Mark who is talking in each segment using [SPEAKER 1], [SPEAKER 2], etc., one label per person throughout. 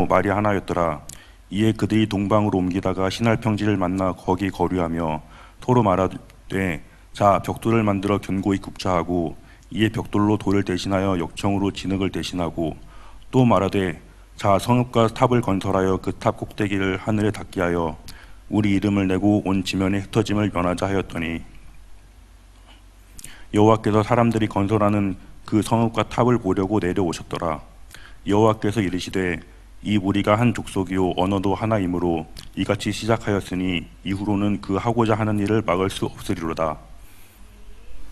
[SPEAKER 1] 말이 하나였더라. 이에 그들이 동방으로 옮기다가 신할 평지를 만나 거기 거류하며 서로 말하되 자 벽돌을 만들어 견고히 굽자하고 이에 벽돌로 돌을 대신하여 역청으로 진흙을 대신하고 또 말하되 자 성읍과 탑을 건설하여 그 탑 꼭대기를 하늘에 닿게 하여 우리 이름을 내고 온 지면에 흩어짐을 면하자 하였더니 여호와께서 사람들이 건설하는 그 성읍과 탑을 보려고 내려오셨더라. 여호와께서 이르시되 이 무리가 한 족속이요 언어도 하나이므로 이같이 시작하였으니 이후로는 그 하고자 하는 일을 막을 수 없으리로다.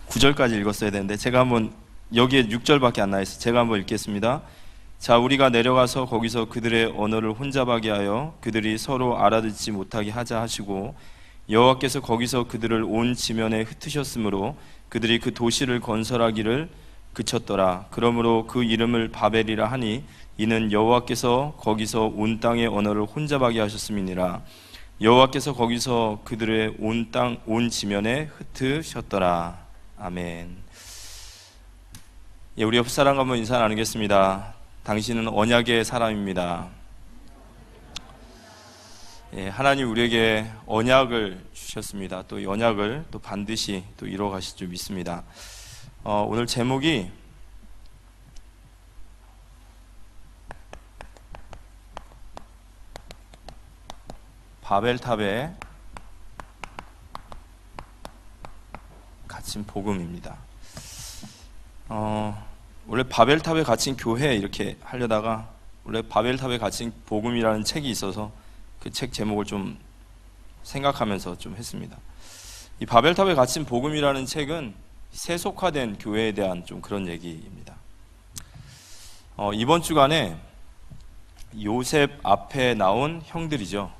[SPEAKER 2] 9절까지 읽었어야 되는데 제가 한번 여기에 6절밖에 안 나있어요. 제가 한번 읽겠습니다. 자 우리가 내려가서 거기서 그들의 언어를 혼잡하게 하여 그들이 서로 알아듣지 못하게 하자 하시고 여호와께서 거기서 그들을 온 지면에 흩으셨으므로 그들이 그 도시를 건설하기를 그쳤더라. 그러므로 그 이름을 바벨이라 하니 이는 여호와께서 거기서 온 땅의 언어를 혼잡하게 하셨음이니라. 여호와께서 거기서 그들의 온 땅 온 지면에 흩으셨더라. 아멘. 예, 우리 옆 사람과 한번 인사 나누겠습니다. 당신은 언약의 사람입니다. 예, 하나님 우리에게 언약을 주셨습니다. 또 이 언약을 또 반드시 또 이루어 가실 줄 믿습니다. 오늘 제목이 바벨탑에 갇힌 복음입니다. 원래 바벨탑에 갇힌 교회 이렇게 하려다가 원래 바벨탑에 갇힌 복음이라는 책이 있어서 그 책 제목을 좀 생각하면서 좀 했습니다. 이 바벨탑에 갇힌 복음이라는 책은 세속화된 교회에 대한 좀 그런 얘기입니다. 이번 주간에 요셉 앞에 나온 형들이죠.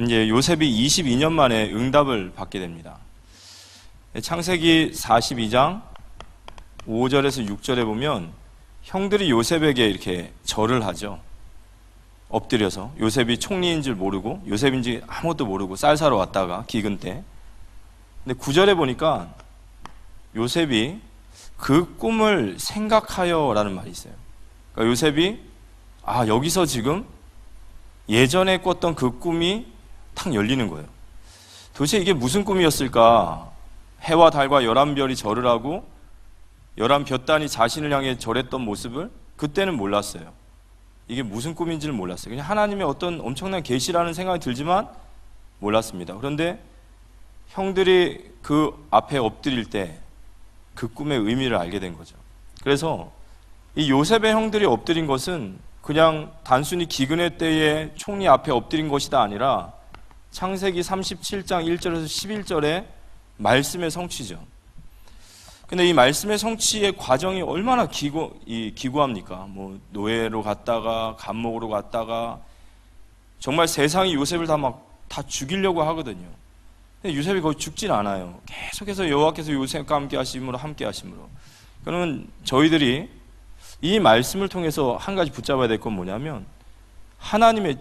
[SPEAKER 2] 이제 요셉이 22년 만에 응답을 받게 됩니다. 창세기 42장 5절에서 6절에 보면 형들이 요셉에게 이렇게 절을 하죠. 엎드려서. 요셉이 총리인 줄 모르고 요셉인지 아무것도 모르고 쌀 사러 왔다가 기근 때. 근데 9절에 보니까 요셉이 그 꿈을 생각하여 라는 말이 있어요. 그러니까 요셉이 여기서 지금 예전에 꿨던 그 꿈이 탁 열리는 거예요. 도대체 이게 무슨 꿈이었을까? 해와 달과 11별이 절을 하고 11볕단이 자신을 향해 절했던 모습을 그때는 몰랐어요. 이게 무슨 꿈인지를 몰랐어요. 그냥 하나님의 어떤 엄청난 계시라는 생각이 들지만 몰랐습니다. 그런데 형들이 그 앞에 엎드릴 때 그 꿈의 의미를 알게 된 거죠. 그래서 이 요셉의 형들이 엎드린 것은 그냥 단순히 기근의 때에 총리 앞에 엎드린 것이다 아니라 창세기 37장 1절에서 11절의 말씀의 성취죠. 근데 이 말씀의 성취의 과정이 얼마나 기구합니까? 뭐 노예로 갔다가 감옥으로 갔다가 정말 세상이 요셉을 다 죽이려고 하거든요. 근데 요셉이 거의 죽진 않아요. 계속해서 여호와께서 요셉과 함께 하심으로. 그러면 저희들이 이 말씀을 통해서 한 가지 붙잡아야 될 건 뭐냐면 하나님의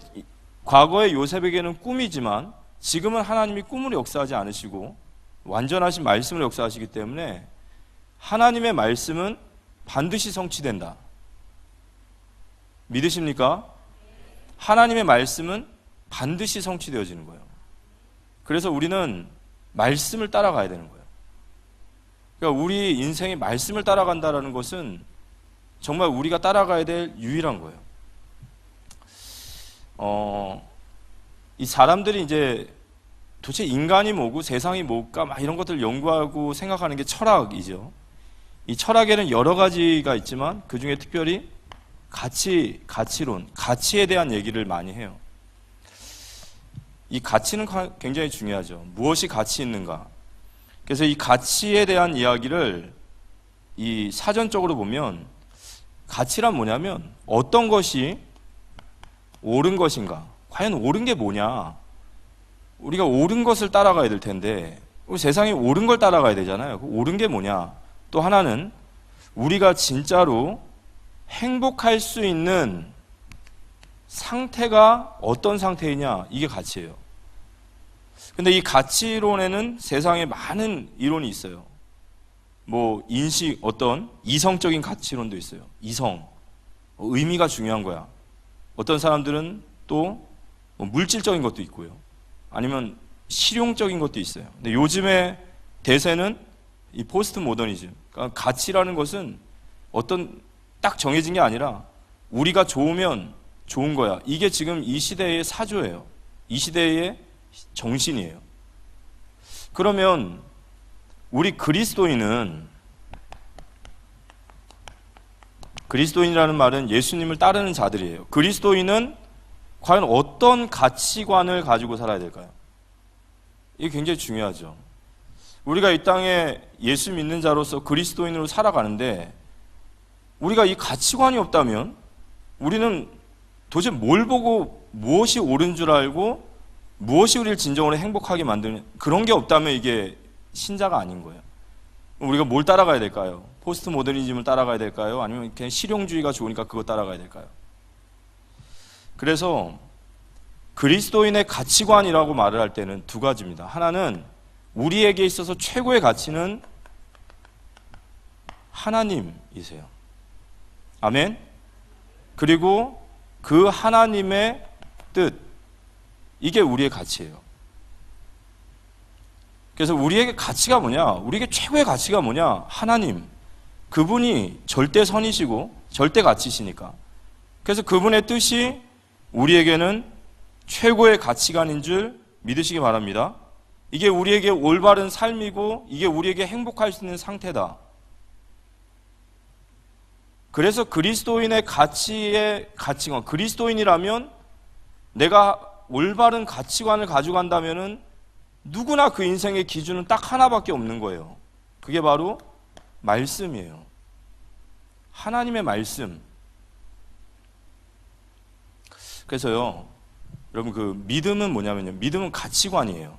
[SPEAKER 2] 과거의 요셉에게는 꿈이지만 지금은 하나님이 꿈으로 역사하지 않으시고 완전하신 말씀으로 역사하시기 때문에 하나님의 말씀은 반드시 성취된다. 믿으십니까? 하나님의 말씀은 반드시 성취되어지는 거예요. 그래서 우리는 말씀을 따라가야 되는 거예요. 그러니까 우리 인생의 말씀을 따라간다는 것은 정말 우리가 따라가야 될 유일한 거예요. 이 사람들이 이제 도대체 인간이 뭐고 세상이 뭘까 막 이런 것들을 연구하고 생각하는 게 철학이죠. 이 철학에는 여러 가지가 있지만 그 중에 특별히 가치론, 가치에 대한 얘기를 많이 해요. 이 가치는 굉장히 중요하죠. 무엇이 가치 있는가? 그래서 이 가치에 대한 이야기를 이 사전적으로 보면 가치란 뭐냐면 어떤 것이 옳은 것인가? 과연 옳은 게 뭐냐? 우리가 옳은 것을 따라가야 될 텐데 우리 세상에 옳은 걸 따라가야 되잖아요. 옳은 게 뭐냐? 또 하나는 우리가 진짜로 행복할 수 있는 상태가 어떤 상태이냐? 이게 가치예요. 근데 이 가치론에는 세상에 많은 이론이 있어요. 뭐 인식, 어떤 이성적인 가치론도 있어요. 이성, 의미가 중요한 거야. 어떤 사람들은 또뭐 물질적인 것도 있고요. 아니면 실용적인 것도 있어요. 근데 요즘의 대세는 이 포스트 모더니즘. 그러니까 가치라는 것은 어떤 딱 정해진 게 아니라 우리가 좋으면 좋은 거야. 이게 지금 이 시대의 사조예요. 이 시대의 정신이에요. 그러면 우리 그리스도인이라는 말은 예수님을 따르는 자들이에요. 그리스도인은 과연 어떤 가치관을 가지고 살아야 될까요? 이게 굉장히 중요하죠. 우리가 이 땅에 예수 믿는 자로서 그리스도인으로 살아가는데 우리가 이 가치관이 없다면 우리는 도대체 뭘 보고 무엇이 옳은 줄 알고 무엇이 우리를 진정으로 행복하게 만드는, 그런 게 없다면 이게 신자가 아닌 거예요. 우리가 뭘 따라가야 될까요? 포스트 모더니즘을 따라가야 될까요? 아니면 그냥 실용주의가 좋으니까 그거 따라가야 될까요? 그래서 그리스도인의 가치관이라고 말을 할 때는 두 가지입니다. 하나는 우리에게 있어서 최고의 가치는 하나님이세요. 아멘? 그리고 그 하나님의 뜻, 이게 우리의 가치예요. 그래서 우리에게 가치가 뭐냐? 우리에게 최고의 가치가 뭐냐? 하나님. 그분이 절대 선이시고 절대 가치시니까. 그래서 그분의 뜻이 우리에게는 최고의 가치관인 줄 믿으시기 바랍니다. 이게 우리에게 올바른 삶이고 이게 우리에게 행복할 수 있는 상태다. 그래서 그리스도인의 가치관, 그리스도인이라면 내가 올바른 가치관을 가져간다면은 누구나 그 인생의 기준은 딱 하나밖에 없는 거예요. 그게 바로 말씀이에요. 하나님의 말씀. 그래서요, 여러분 그 믿음은 뭐냐면요. 믿음은 가치관이에요.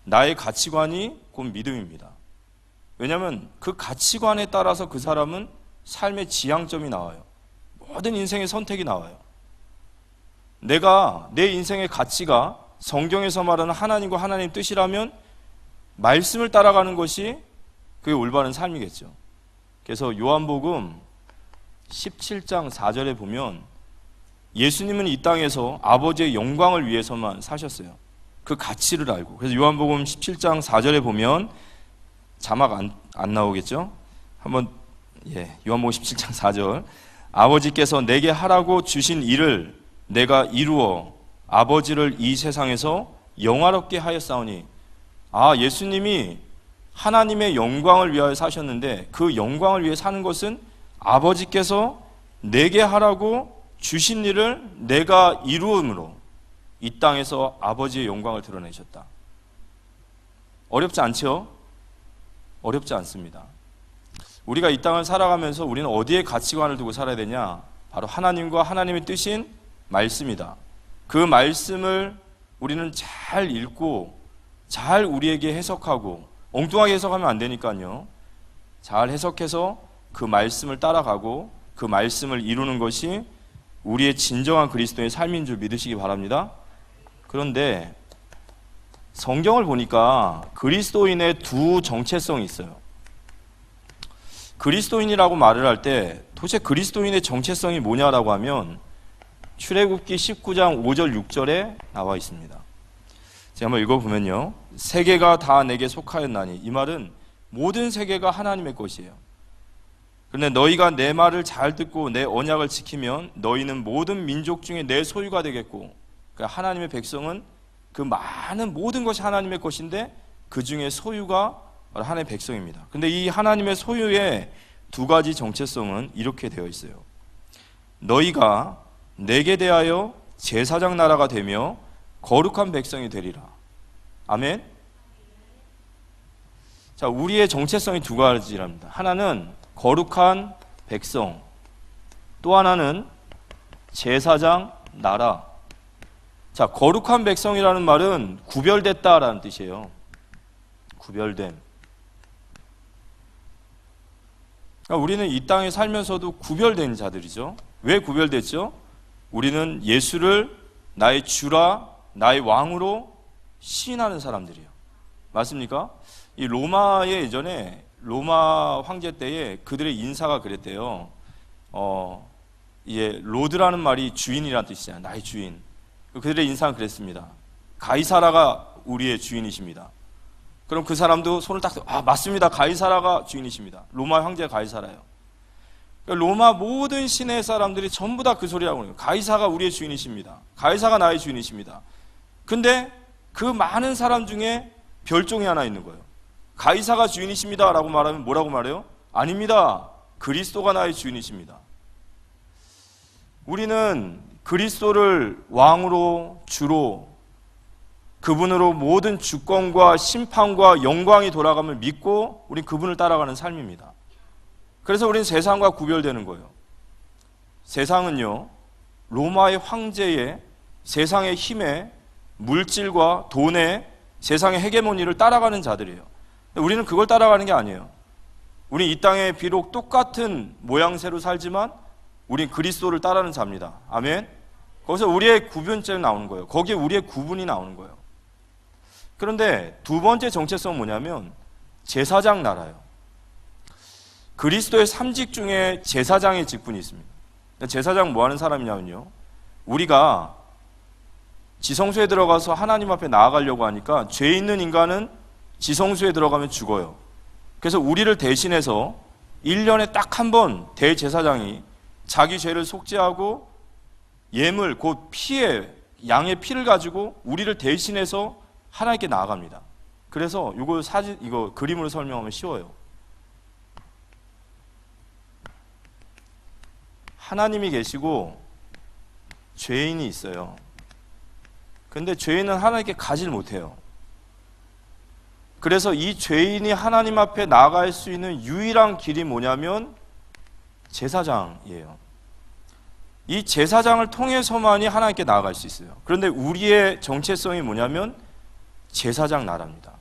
[SPEAKER 2] 나의 가치관이 곧 믿음입니다. 왜냐하면 그 가치관에 따라서 그 사람은 삶의 지향점이 나와요. 모든 인생의 선택이 나와요. 내가 내 인생의 가치가 성경에서 말하는 하나님과 하나님 뜻이라면 말씀을 따라가는 것이 그게 올바른 삶이겠죠. 그래서 요한복음 17장 4절에 보면 예수님은 이 땅에서 아버지의 영광을 위해서만 사셨어요. 그 가치를 알고. 그래서 요한복음 17장 4절에 보면 자막 안 나오겠죠? 한번 요한복음 17장 4절. 아버지께서 내게 하라고 주신 일을 내가 이루어 아버지를 이 세상에서 영화롭게 하였사오니. 예수님이 하나님의 영광을 위하여 사셨는데 그 영광을 위해 사는 것은 아버지께서 내게 하라고 주신 일을 내가 이루음으로 이 땅에서 아버지의 영광을 드러내셨다. 어렵지 않죠? 어렵지 않습니다. 우리가 이 땅을 살아가면서 우리는 어디에 가치관을 두고 살아야 되냐? 바로 하나님과 하나님의 뜻인 말씀이다. 그 말씀을 우리는 잘 읽고 잘 우리에게 해석하고, 엉뚱하게 해석하면 안 되니까요. 잘 해석해서 그 말씀을 따라가고 그 말씀을 이루는 것이 우리의 진정한 그리스도의 삶인 줄 믿으시기 바랍니다. 그런데 성경을 보니까 그리스도인의 두 정체성이 있어요. 그리스도인이라고 말을 할 때 도대체 그리스도인의 정체성이 뭐냐라고 하면 출애굽기 19장 5절 6절에 나와 있습니다. 제가 한번 읽어보면요. 세계가 다 내게 속하였나니, 이 말은 모든 세계가 하나님의 것이에요. 그런데 너희가 내 말을 잘 듣고 내 언약을 지키면 너희는 모든 민족 중에 내 소유가 되겠고, 그러니까 하나님의 백성은 그 많은 모든 것이 하나님의 것인데 그 중에 소유가 하나님의 백성입니다. 그런데 이 하나님의 소유의 두 가지 정체성은 이렇게 되어 있어요. 너희가 내게 대하여 제사장 나라가 되며 거룩한 백성이 되리라. 아멘. 자, 우리의 정체성이 두 가지랍니다. 하나는 거룩한 백성, 또 하나는 제사장 나라. 자, 거룩한 백성이라는 말은 구별됐다라는 뜻이에요. 구별됨. 그러니까 우리는 이 땅에 살면서도 구별된 자들이죠. 왜 구별됐죠? 우리는 예수를 나의 주라, 나의 왕으로 시인하는 사람들이에요. 맞습니까? 이 로마의 예전에 로마 황제 때에 그들의 인사가 그랬대요. 이게 로드라는 말이 주인이라는 뜻이잖아요. 나의 주인. 그들의 인사는 그랬습니다. 가이사라가 우리의 주인이십니다. 그럼 그 사람도 손을 딱 맞습니다. 가이사라가 주인이십니다. 로마 황제 가이사라요. 그러니까 로마 모든 시내 사람들이 전부 다 그 소리라고 해요. 가이사가 우리의 주인이십니다. 가이사가 나의 주인이십니다. 근데 그 많은 사람 중에 별종이 하나 있는 거예요. 가이사가 주인이십니다 라고 말하면 뭐라고 말해요? 아닙니다. 그리스도가 나의 주인이십니다. 우리는 그리스도를 왕으로 주로 그분으로 모든 주권과 심판과 영광이 돌아감을 믿고 우린 그분을 따라가는 삶입니다. 그래서 우린 세상과 구별되는 거예요. 세상은요, 로마의 황제의 세상의 힘에 물질과 돈의 세상의 헤게모니를 따라가는 자들이에요. 우리는 그걸 따라가는 게 아니에요. 우리 이 땅에 비록 똑같은 모양새로 살지만 우린 그리스도를 따르는 자입니다. 아멘. 거기서 우리의 구분점이 나오는 거예요. 거기에 우리의 구분이 나오는 거예요. 그런데 두 번째 정체성은 뭐냐면 제사장 나라예요. 그리스도의 삼직 중에 제사장의 직분이 있습니다. 제사장 뭐 하는 사람이냐면요, 우리가 지성소에 들어가서 하나님 앞에 나아가려고 하니까 죄 있는 인간은 지성소에 들어가면 죽어요. 그래서 우리를 대신해서 1년에 딱 한 번 대제사장이 자기 죄를 속죄하고 예물 곧 피에 양의 피를 가지고 우리를 대신해서 하나님께 나아갑니다. 그래서 이거 그림으로 설명하면 쉬워요. 하나님이 계시고 죄인이 있어요. 근데 죄인은 하나님께 가질 못해요. 그래서 이 죄인이 하나님 앞에 나아갈 수 있는 유일한 길이 뭐냐면 제사장이에요. 이 제사장을 통해서만이 하나님께 나아갈 수 있어요. 그런데 우리의 정체성이 뭐냐면 제사장 나라입니다.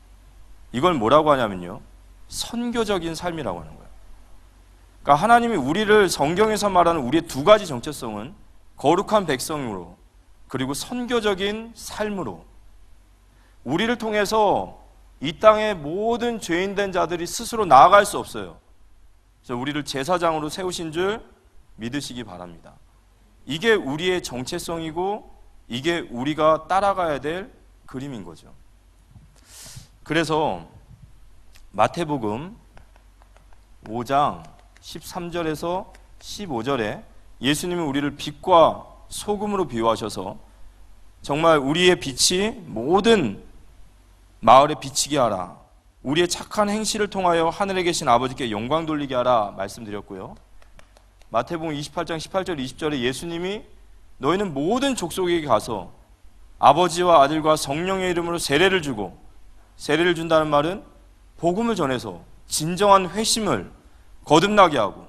[SPEAKER 2] 이걸 뭐라고 하냐면요, 선교적인 삶이라고 하는 거예요. 그러니까 하나님이 우리를 성경에서 말하는 우리의 두 가지 정체성은 거룩한 백성으로 그리고 선교적인 삶으로 우리를 통해서 이 땅의 모든 죄인된 자들이 스스로 나아갈 수 없어요. 그래서 우리를 제사장으로 세우신 줄 믿으시기 바랍니다. 이게 우리의 정체성이고 이게 우리가 따라가야 될 그림인 거죠. 그래서 마태복음 5장 13절에서 15절에 예수님은 우리를 빛과 소금으로 비유하셔서 정말 우리의 빛이 모든 마을에 비치게 하라, 우리의 착한 행실을 통하여 하늘에 계신 아버지께 영광 돌리게 하라 말씀드렸고요. 마태복음 28장 18절 20절에 예수님이 너희는 모든 족속에게 가서 아버지와 아들과 성령의 이름으로 세례를 주고, 세례를 준다는 말은 복음을 전해서 진정한 회심을 거듭나게 하고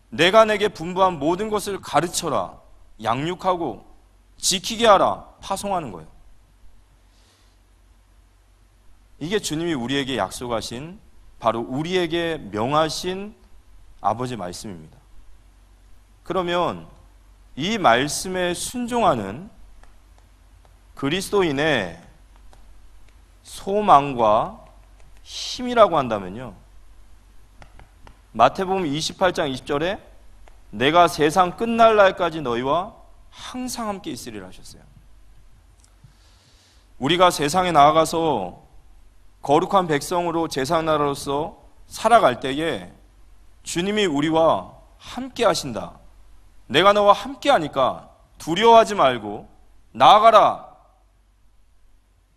[SPEAKER 2] 내가 내게 분부한 모든 것을 가르쳐라, 양육하고 지키게 하라, 파송하는 거예요. 이게 주님이 우리에게 약속하신, 바로 우리에게 명하신 아버지 말씀입니다. 그러면 이 말씀에 순종하는 그리스도인의 소망과 힘이라고 한다면요, 마태복음 28장 20절에 내가 세상 끝날 날까지 너희와 항상 함께 있으리라 하셨어요. 우리가 세상에 나아가서 거룩한 백성으로 제사장 나라로서 살아갈 때에 주님이 우리와 함께 하신다, 내가 너와 함께 하니까 두려워하지 말고 나아가라,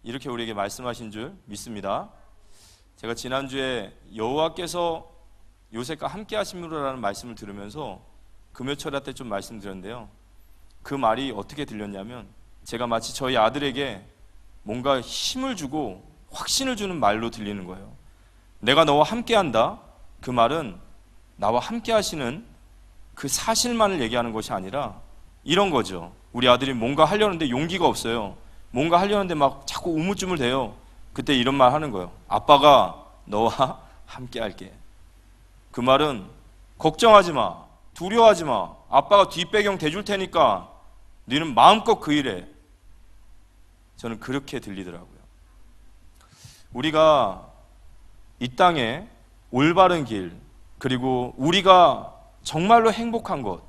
[SPEAKER 2] 이렇게 우리에게 말씀하신 줄 믿습니다. 제가 지난주에 여호와께서 요셉과 함께 하심으로라는 말씀을 들으면서 금요철야 때 좀 말씀드렸는데요, 그 말이 어떻게 들렸냐면 제가 마치 저희 아들에게 뭔가 힘을 주고 확신을 주는 말로 들리는 거예요. 내가 너와 함께 한다, 그 말은 나와 함께 하시는 그 사실만을 얘기하는 것이 아니라 이런 거죠. 우리 아들이 뭔가 하려는데 용기가 없어요. 뭔가 하려는데 막 자꾸 우물쭈물대요. 그때 이런 말 하는 거예요. 아빠가 너와 함께 할게. 그 말은 걱정하지 마, 두려워하지 마, 아빠가 뒷배경 대줄 테니까 너는 마음껏 그 일해. 저는 그렇게 들리더라고요. 우리가 이 땅에 올바른 길, 그리고 우리가 정말로 행복한 것,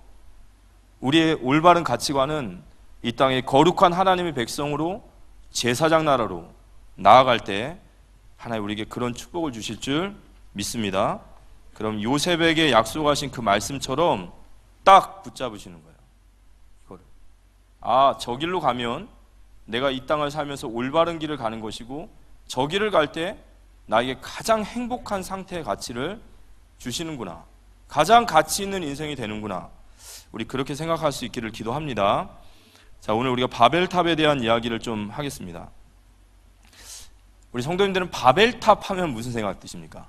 [SPEAKER 2] 우리의 올바른 가치관은 이 땅에 거룩한 하나님의 백성으로 제사장 나라로 나아갈 때 하나님 우리에게 그런 축복을 주실 줄 믿습니다. 그럼 요셉에게 약속하신 그 말씀처럼 딱 붙잡으시는 거예요. 이거를. 저 길로 가면 내가 이 땅을 살면서 올바른 길을 가는 것이고, 저 길을 갈 때 나에게 가장 행복한 상태의 가치를 주시는구나, 가장 가치 있는 인생이 되는구나, 우리 그렇게 생각할 수 있기를 기도합니다. 자, 오늘 우리가 바벨탑에 대한 이야기를 좀 하겠습니다. 우리 성도님들은 바벨탑 하면 무슨 생각 드십니까?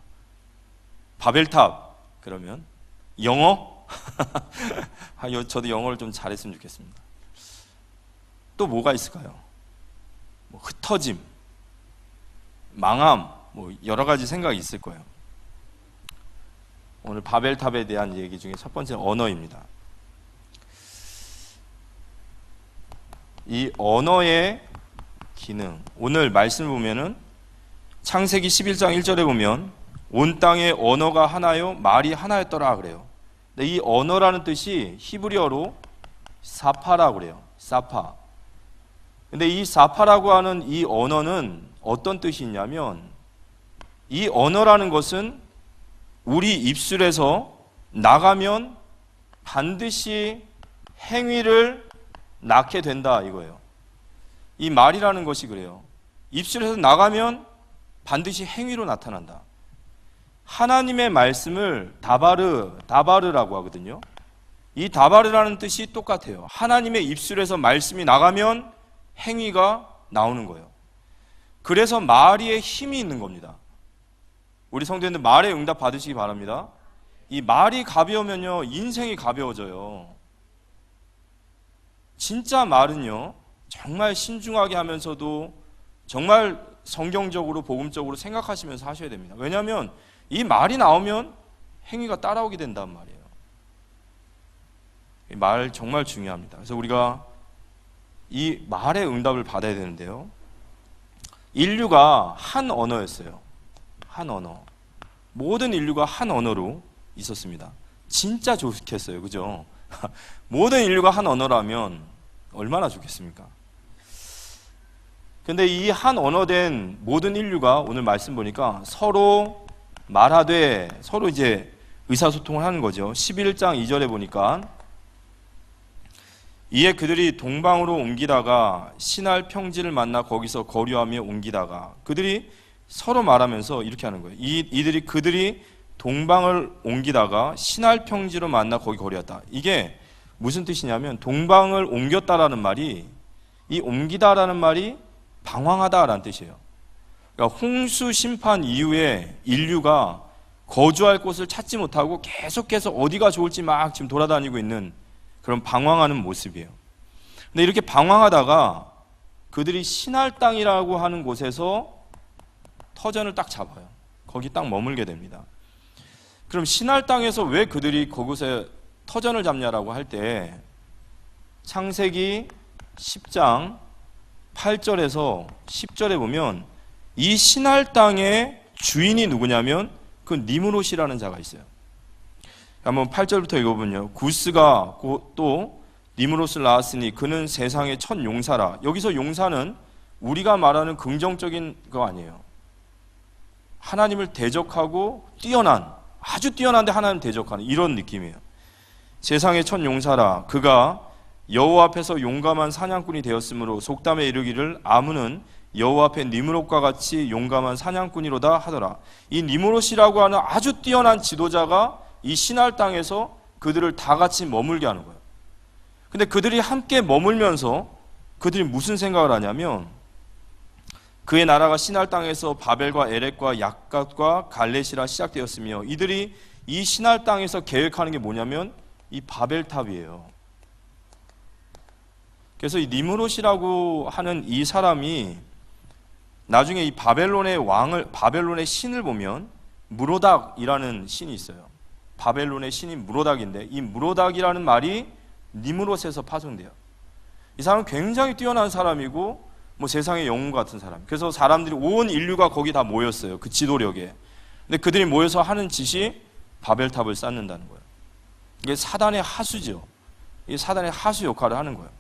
[SPEAKER 2] 바벨탑 그러면 영어? 저도 영어를 좀 잘했으면 좋겠습니다. 또 뭐가 있을까요? 흩어짐, 망함, 여러 가지 생각이 있을 거예요. 오늘 바벨탑에 대한 얘기 중에 첫 번째 언어입니다. 이 언어의 기능, 오늘 말씀을 보면은 창세기 11장 1절에 보면 온 땅의 언어가 하나요, 말이 하나였더라 그래요. 근데 이 언어라는 뜻이 히브리어로 사파라고 그래요. 사파. 근데 이 사파라고 하는 이 언어는 어떤 뜻이 있냐면, 이 언어라는 것은 우리 입술에서 나가면 반드시 행위를 낳게 된다 이거예요. 이 말이라는 것이 그래요. 입술에서 나가면 반드시 행위로 나타난다. 하나님의 말씀을 다바르라고 하거든요. 이 다바르라는 뜻이 똑같아요. 하나님의 입술에서 말씀이 나가면 행위가 나오는 거예요. 그래서 말에 힘이 있는 겁니다. 우리 성도님들 말에 응답 받으시기 바랍니다. 이 말이 가벼우면요, 인생이 가벼워져요. 진짜 말은요, 정말 신중하게 하면서도 정말 성경적으로 복음적으로 생각하시면서 하셔야 됩니다. 왜냐하면 이 말이 나오면 행위가 따라오게 된단 말이에요. 이 말 정말 중요합니다. 그래서 우리가 이 말의 응답을 받아야 되는데요, 인류가 한 언어였어요. 한 언어. 모든 인류가 한 언어로 있었습니다. 진짜 좋겠어요, 그죠? 모든 인류가 한 언어라면 얼마나 좋겠습니까? 근데 이 한 언어된 모든 인류가 오늘 말씀 보니까 서로 말하되 서로 이제 의사소통을 하는 거죠. 11장 2절에 보니까 이에 그들이 동방으로 옮기다가 신할 평지를 만나 거기서 거류하며 옮기다가, 그들이 서로 말하면서 이렇게 하는 거예요. 그들이 동방을 옮기다가 신할 평지로 만나 거기 거류했다. 이게 무슨 뜻이냐면, 동방을 옮겼다라는 말이, 이 옮기다라는 말이 방황하다라는 뜻이에요. 그러니까 홍수 심판 이후에 인류가 거주할 곳을 찾지 못하고 계속해서 어디가 좋을지 막 지금 돌아다니고 있는 그런 방황하는 모습이에요. 근데 이렇게 방황하다가 그들이 신할 땅이라고 하는 곳에서 터전을 딱 잡아요. 거기 딱 머물게 됩니다. 그럼 신할 땅에서 왜 그들이 그곳에 터전을 잡냐라고 할 때, 창세기 10장 8절에서 10절에 보면 이 신할 땅의 주인이 누구냐면 그 니므롯이라는 자가 있어요. 한번 8절부터 읽어보면요, 구스가 또 니므롯을 낳았으니 그는 세상의 첫 용사라. 여기서 용사는 우리가 말하는 긍정적인 거 아니에요. 하나님을 대적하고 뛰어난, 아주 뛰어난데 하나님 대적하는 이런 느낌이에요. 세상의 첫 용사라. 그가 여호와 앞에서 용감한 사냥꾼이 되었으므로 속담에 이르기를 아문은 여호와 앞에 니므롯과 같이 용감한 사냥꾼이로다 하더라. 이 니므롯이라고 하는 아주 뛰어난 지도자가 이 신할 땅에서 그들을 다 같이 머물게 하는 거예요. 근데 그들이 함께 머물면서 그들이 무슨 생각을 하냐면, 그의 나라가 신할 땅에서 바벨과 에렉과 약갓과 갈렛이라 시작되었으며, 이들이 이 신할 땅에서 계획하는 게 뭐냐면 이 바벨탑이에요. 그래서 이 니므롯이라고 하는 이 사람이 나중에 이 바벨론의 신을 보면 무로닥이라는 신이 있어요. 바벨론의 신인 무로닥인데, 이 무로닥이라는 말이 니므롯에서 파송돼요. 이 사람은 굉장히 뛰어난 사람이고 뭐 세상의 영웅 같은 사람. 그래서 사람들이 온 인류가 거기 다 모였어요. 그 지도력에. 근데 그들이 모여서 하는 짓이 바벨탑을 쌓는다는 거예요. 이게 사단의 하수죠. 이게 사단의 하수 역할을 하는 거예요.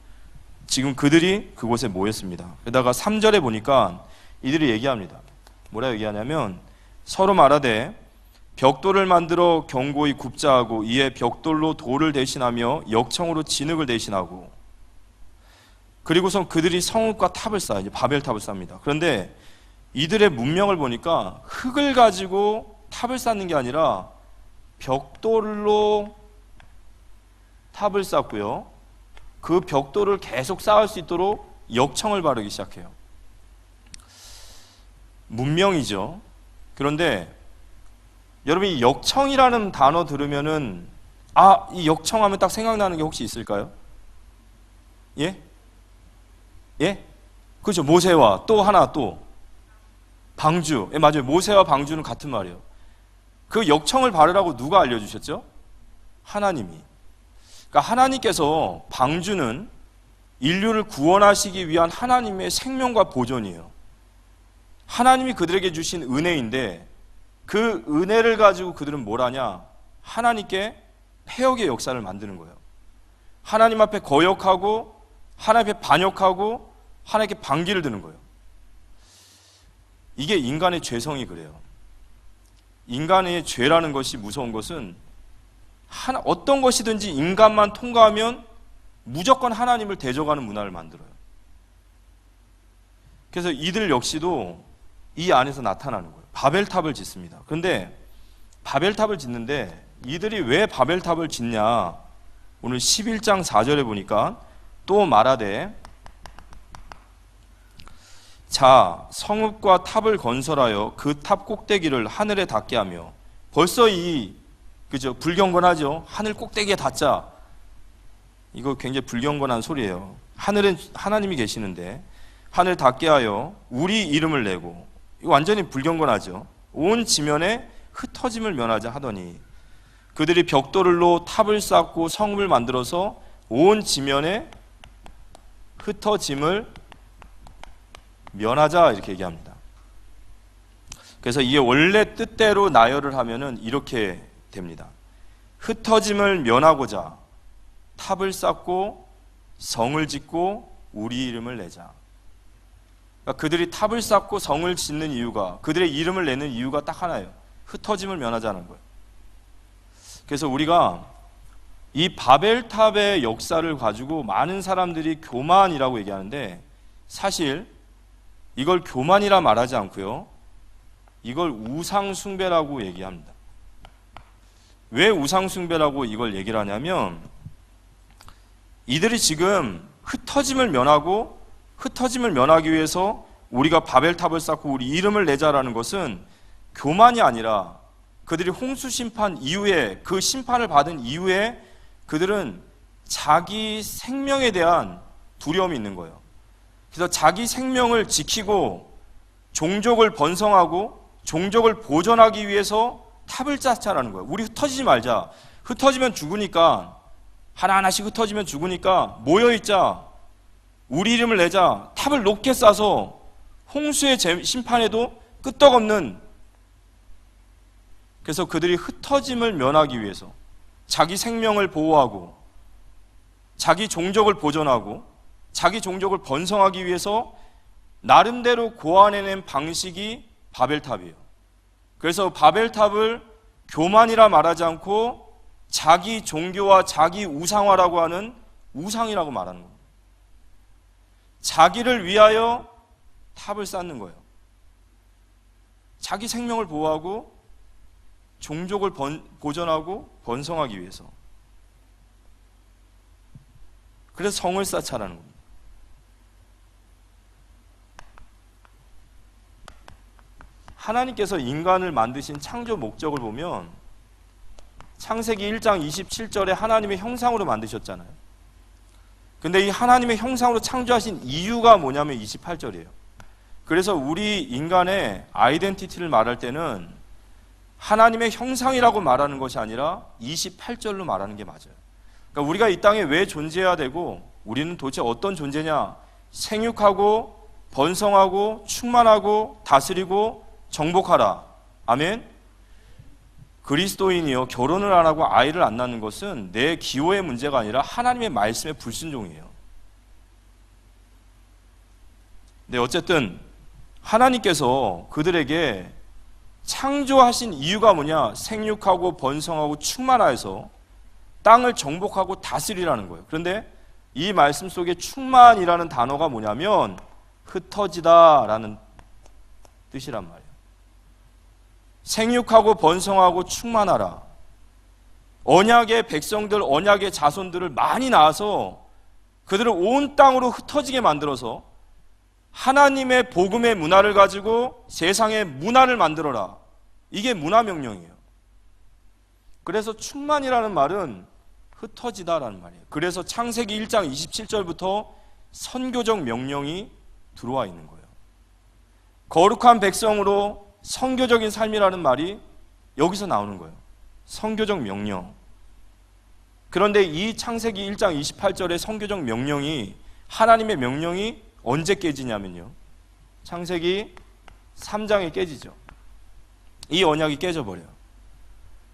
[SPEAKER 2] 지금 그들이 그곳에 모였습니다. 게다가 3절에 보니까 이들이 얘기합니다. 뭐라 얘기하냐면 서로 말하되 벽돌을 만들어 견고히 굽자 하고 이에 벽돌로 돌을 대신하며 역청으로 진흙을 대신하고, 그리고선 그들이 성읍과 탑을 쌓아, 이제 바벨탑을 쌓습니다. 그런데 이들의 문명을 보니까 흙을 가지고 탑을 쌓는 게 아니라 벽돌로 탑을 쌓고요, 그 벽돌을 계속 쌓을 수 있도록 역청을 바르기 시작해요. 문명이죠. 그런데 여러분, 이 역청이라는 단어 들으면은 이 역청하면 딱 생각나는 게 혹시 있을까요? 예? 예? 그렇죠. 모세와 또 하나 또 방주. 예, 맞아요. 모세와 방주는 같은 말이에요. 그 역청을 바르라고 누가 알려주셨죠? 하나님이. 그러니까 하나님께서 방주는 인류를 구원하시기 위한 하나님의 생명과 보존이에요. 하나님이 그들에게 주신 은혜인데 그 은혜를 가지고 그들은 뭘 하냐? 하나님께 패역의 역사를 만드는 거예요. 하나님 앞에 거역하고 하나님 앞에 반역하고 하나님께 반기를 드는 거예요. 이게 인간의 죄성이 그래요. 인간의 죄라는 것이 무서운 것은 어떤 것이든지 인간만 통과하면 무조건 하나님을 대적하는 문화를 만들어요. 그래서 이들 역시도 이 안에서 나타나는 거예요. 바벨탑을 짓습니다. 그런데 바벨탑을 짓는데 이들이 왜 바벨탑을 짓냐? 오늘 11장 4절에 보니까 또 말하되 자 성읍과 탑을 건설하여 그 탑 꼭대기를 하늘에 닿게 하며, 벌써 그죠? 불경건하죠? 하늘 꼭대기에 닿자. 이거 굉장히 불경건한 소리예요. 하늘엔 하나님이 계시는데 하늘 닿게 하여 우리 이름을 내고, 이거 완전히 불경건하죠. 온 지면에 흩어짐을 면하자 하더니 그들이 벽돌로 탑을 쌓고 성읍을 만들어서 온 지면에 흩어짐을 면하자, 이렇게 얘기합니다. 그래서 이게 원래 뜻대로 나열을 하면은 이렇게 됩니다. 흩어짐을 면하고자 탑을 쌓고 성을 짓고 우리 이름을 내자. 그러니까 그들이 탑을 쌓고 성을 짓는 이유가, 그들의 이름을 내는 이유가 딱 하나예요. 흩어짐을 면하자는 거예요. 그래서 우리가 이 바벨탑의 역사를 가지고 많은 사람들이 교만이라고 얘기하는데, 사실 이걸 교만이라 말하지 않고요, 이걸 우상숭배라고 얘기합니다. 왜 우상숭배라고 이걸 얘기를 하냐면, 이들이 지금 흩어짐을 면하기 위해서 우리가 바벨탑을 쌓고 우리 이름을 내자라는 것은 교만이 아니라, 그들이 홍수 심판 이후에, 그 심판을 받은 이후에 그들은 자기 생명에 대한 두려움이 있는 거예요. 그래서 자기 생명을 지키고 종족을 번성하고 종족을 보존하기 위해서 탑을 쌓자라는 거예요. 우리 흩어지지 말자. 흩어지면 죽으니까, 하나하나씩 흩어지면 죽으니까 모여있자. 우리 이름을 내자. 탑을 높게 쌓아서 홍수의 심판에도 끄떡없는, 그래서 그들이 흩어짐을 면하기 위해서 자기 생명을 보호하고 자기 종족을 보존하고 자기 종족을 번성하기 위해서 나름대로 고안해낸 방식이 바벨탑이에요. 그래서 바벨탑을 교만이라 말하지 않고 자기 종교와 자기 우상화라고 하는 우상이라고 말하는 겁니다. 자기를 위하여 탑을 쌓는 거예요. 자기 생명을 보호하고 종족을 보존하고 번성하기 위해서. 그래서 성을 쌓자라는 겁니다. 하나님께서 인간을 만드신 창조 목적을 보면 창세기 1장 27절에 하나님의 형상으로 만드셨잖아요. 근데 이 하나님의 형상으로 창조하신 이유가 뭐냐면 28절이에요. 그래서 우리 인간의 아이덴티티를 말할 때는 하나님의 형상이라고 말하는 것이 아니라 28절로 말하는 게 맞아요. 그러니까 우리가 이 땅에 왜 존재해야 되고 우리는 도대체 어떤 존재냐? 생육하고 번성하고 충만하고 다스리고 정복하라. 아멘. 그리스도인이요 결혼을 안 하고 아이를 안 낳는 것은 내 기호의 문제가 아니라 하나님의 말씀의 불순종이에요. 네, 어쨌든 하나님께서 그들에게 창조하신 이유가 뭐냐? 생육하고 번성하고 충만하여서 땅을 정복하고 다스리라는 거예요. 그런데 이 말씀 속에 충만이라는 단어가 뭐냐면 흩어지다라는 뜻이란 말이에요. 생육하고 번성하고 충만하라. 언약의 백성들, 언약의 자손들을 많이 낳아서 그들을 온 땅으로 흩어지게 만들어서 하나님의 복음의 문화를 가지고 세상의 문화를 만들어라. 이게 문화 명령이에요. 그래서 충만이라는 말은 흩어지다라는 말이에요. 그래서 창세기 1장 27절부터 선교적 명령이 들어와 있는 거예요. 거룩한 백성으로 선교적인 삶이라는 말이 여기서 나오는 거예요. 선교적 명령. 그런데 이 창세기 1장 28절의 선교적 명령이, 하나님의 명령이 언제 깨지냐면요, 창세기 3장에 깨지죠. 이 언약이 깨져버려요.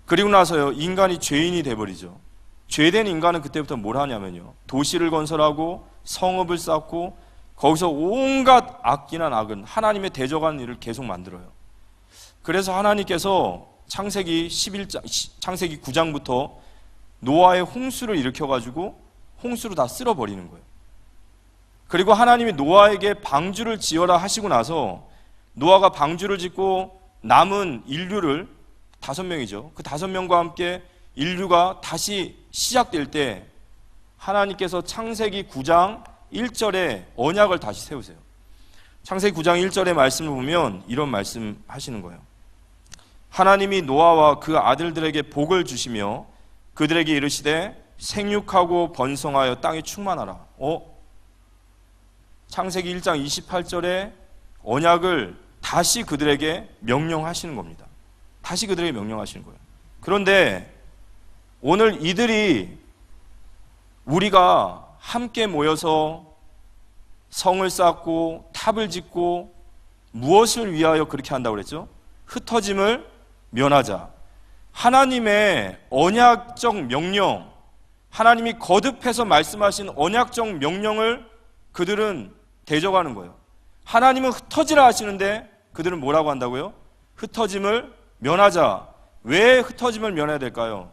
[SPEAKER 2] 그리고 나서요, 인간이 죄인이 돼버리죠. 죄된 인간은 그때부터 뭘 하냐면요, 도시를 건설하고 성읍을 쌓고 거기서 온갖 악기나 악은 하나님의 대적하는 일을 계속 만들어요. 그래서 하나님께서 창세기 9장부터 노아의 홍수를 일으켜가지고 홍수로 다 쓸어버리는 거예요. 그리고 하나님이 노아에게 방주를 지어라 하시고 나서 노아가 방주를 짓고 남은 인류를 5명이죠. 그 5명과 함께 인류가 다시 시작될 때 하나님께서 창세기 9장 1절에 언약을 다시 세우세요. 창세기 9장 1절의 말씀을 보면 이런 말씀 하시는 거예요. 하나님이 노아와 그 아들들에게 복을 주시며 그들에게 이르시되 생육하고 번성하여 땅에 충만하라. 창세기 1장 28절에 언약을 다시 그들에게 명령하시는 겁니다. 다시 그들에게 명령하시는 거예요. 그런데 오늘 이들이, 우리가 함께 모여서 성을 쌓고 탑을 짓고 무엇을 위하여 그렇게 한다고 그랬죠? 흩어짐을 면하자. 하나님의 언약적 명령, 하나님이 거듭해서 말씀하신 언약적 명령을 그들은 대적하는 거예요. 하나님은 흩어지라 하시는데 그들은 뭐라고 한다고요? 흩어짐을 면하자. 왜 흩어짐을 면해야 될까요?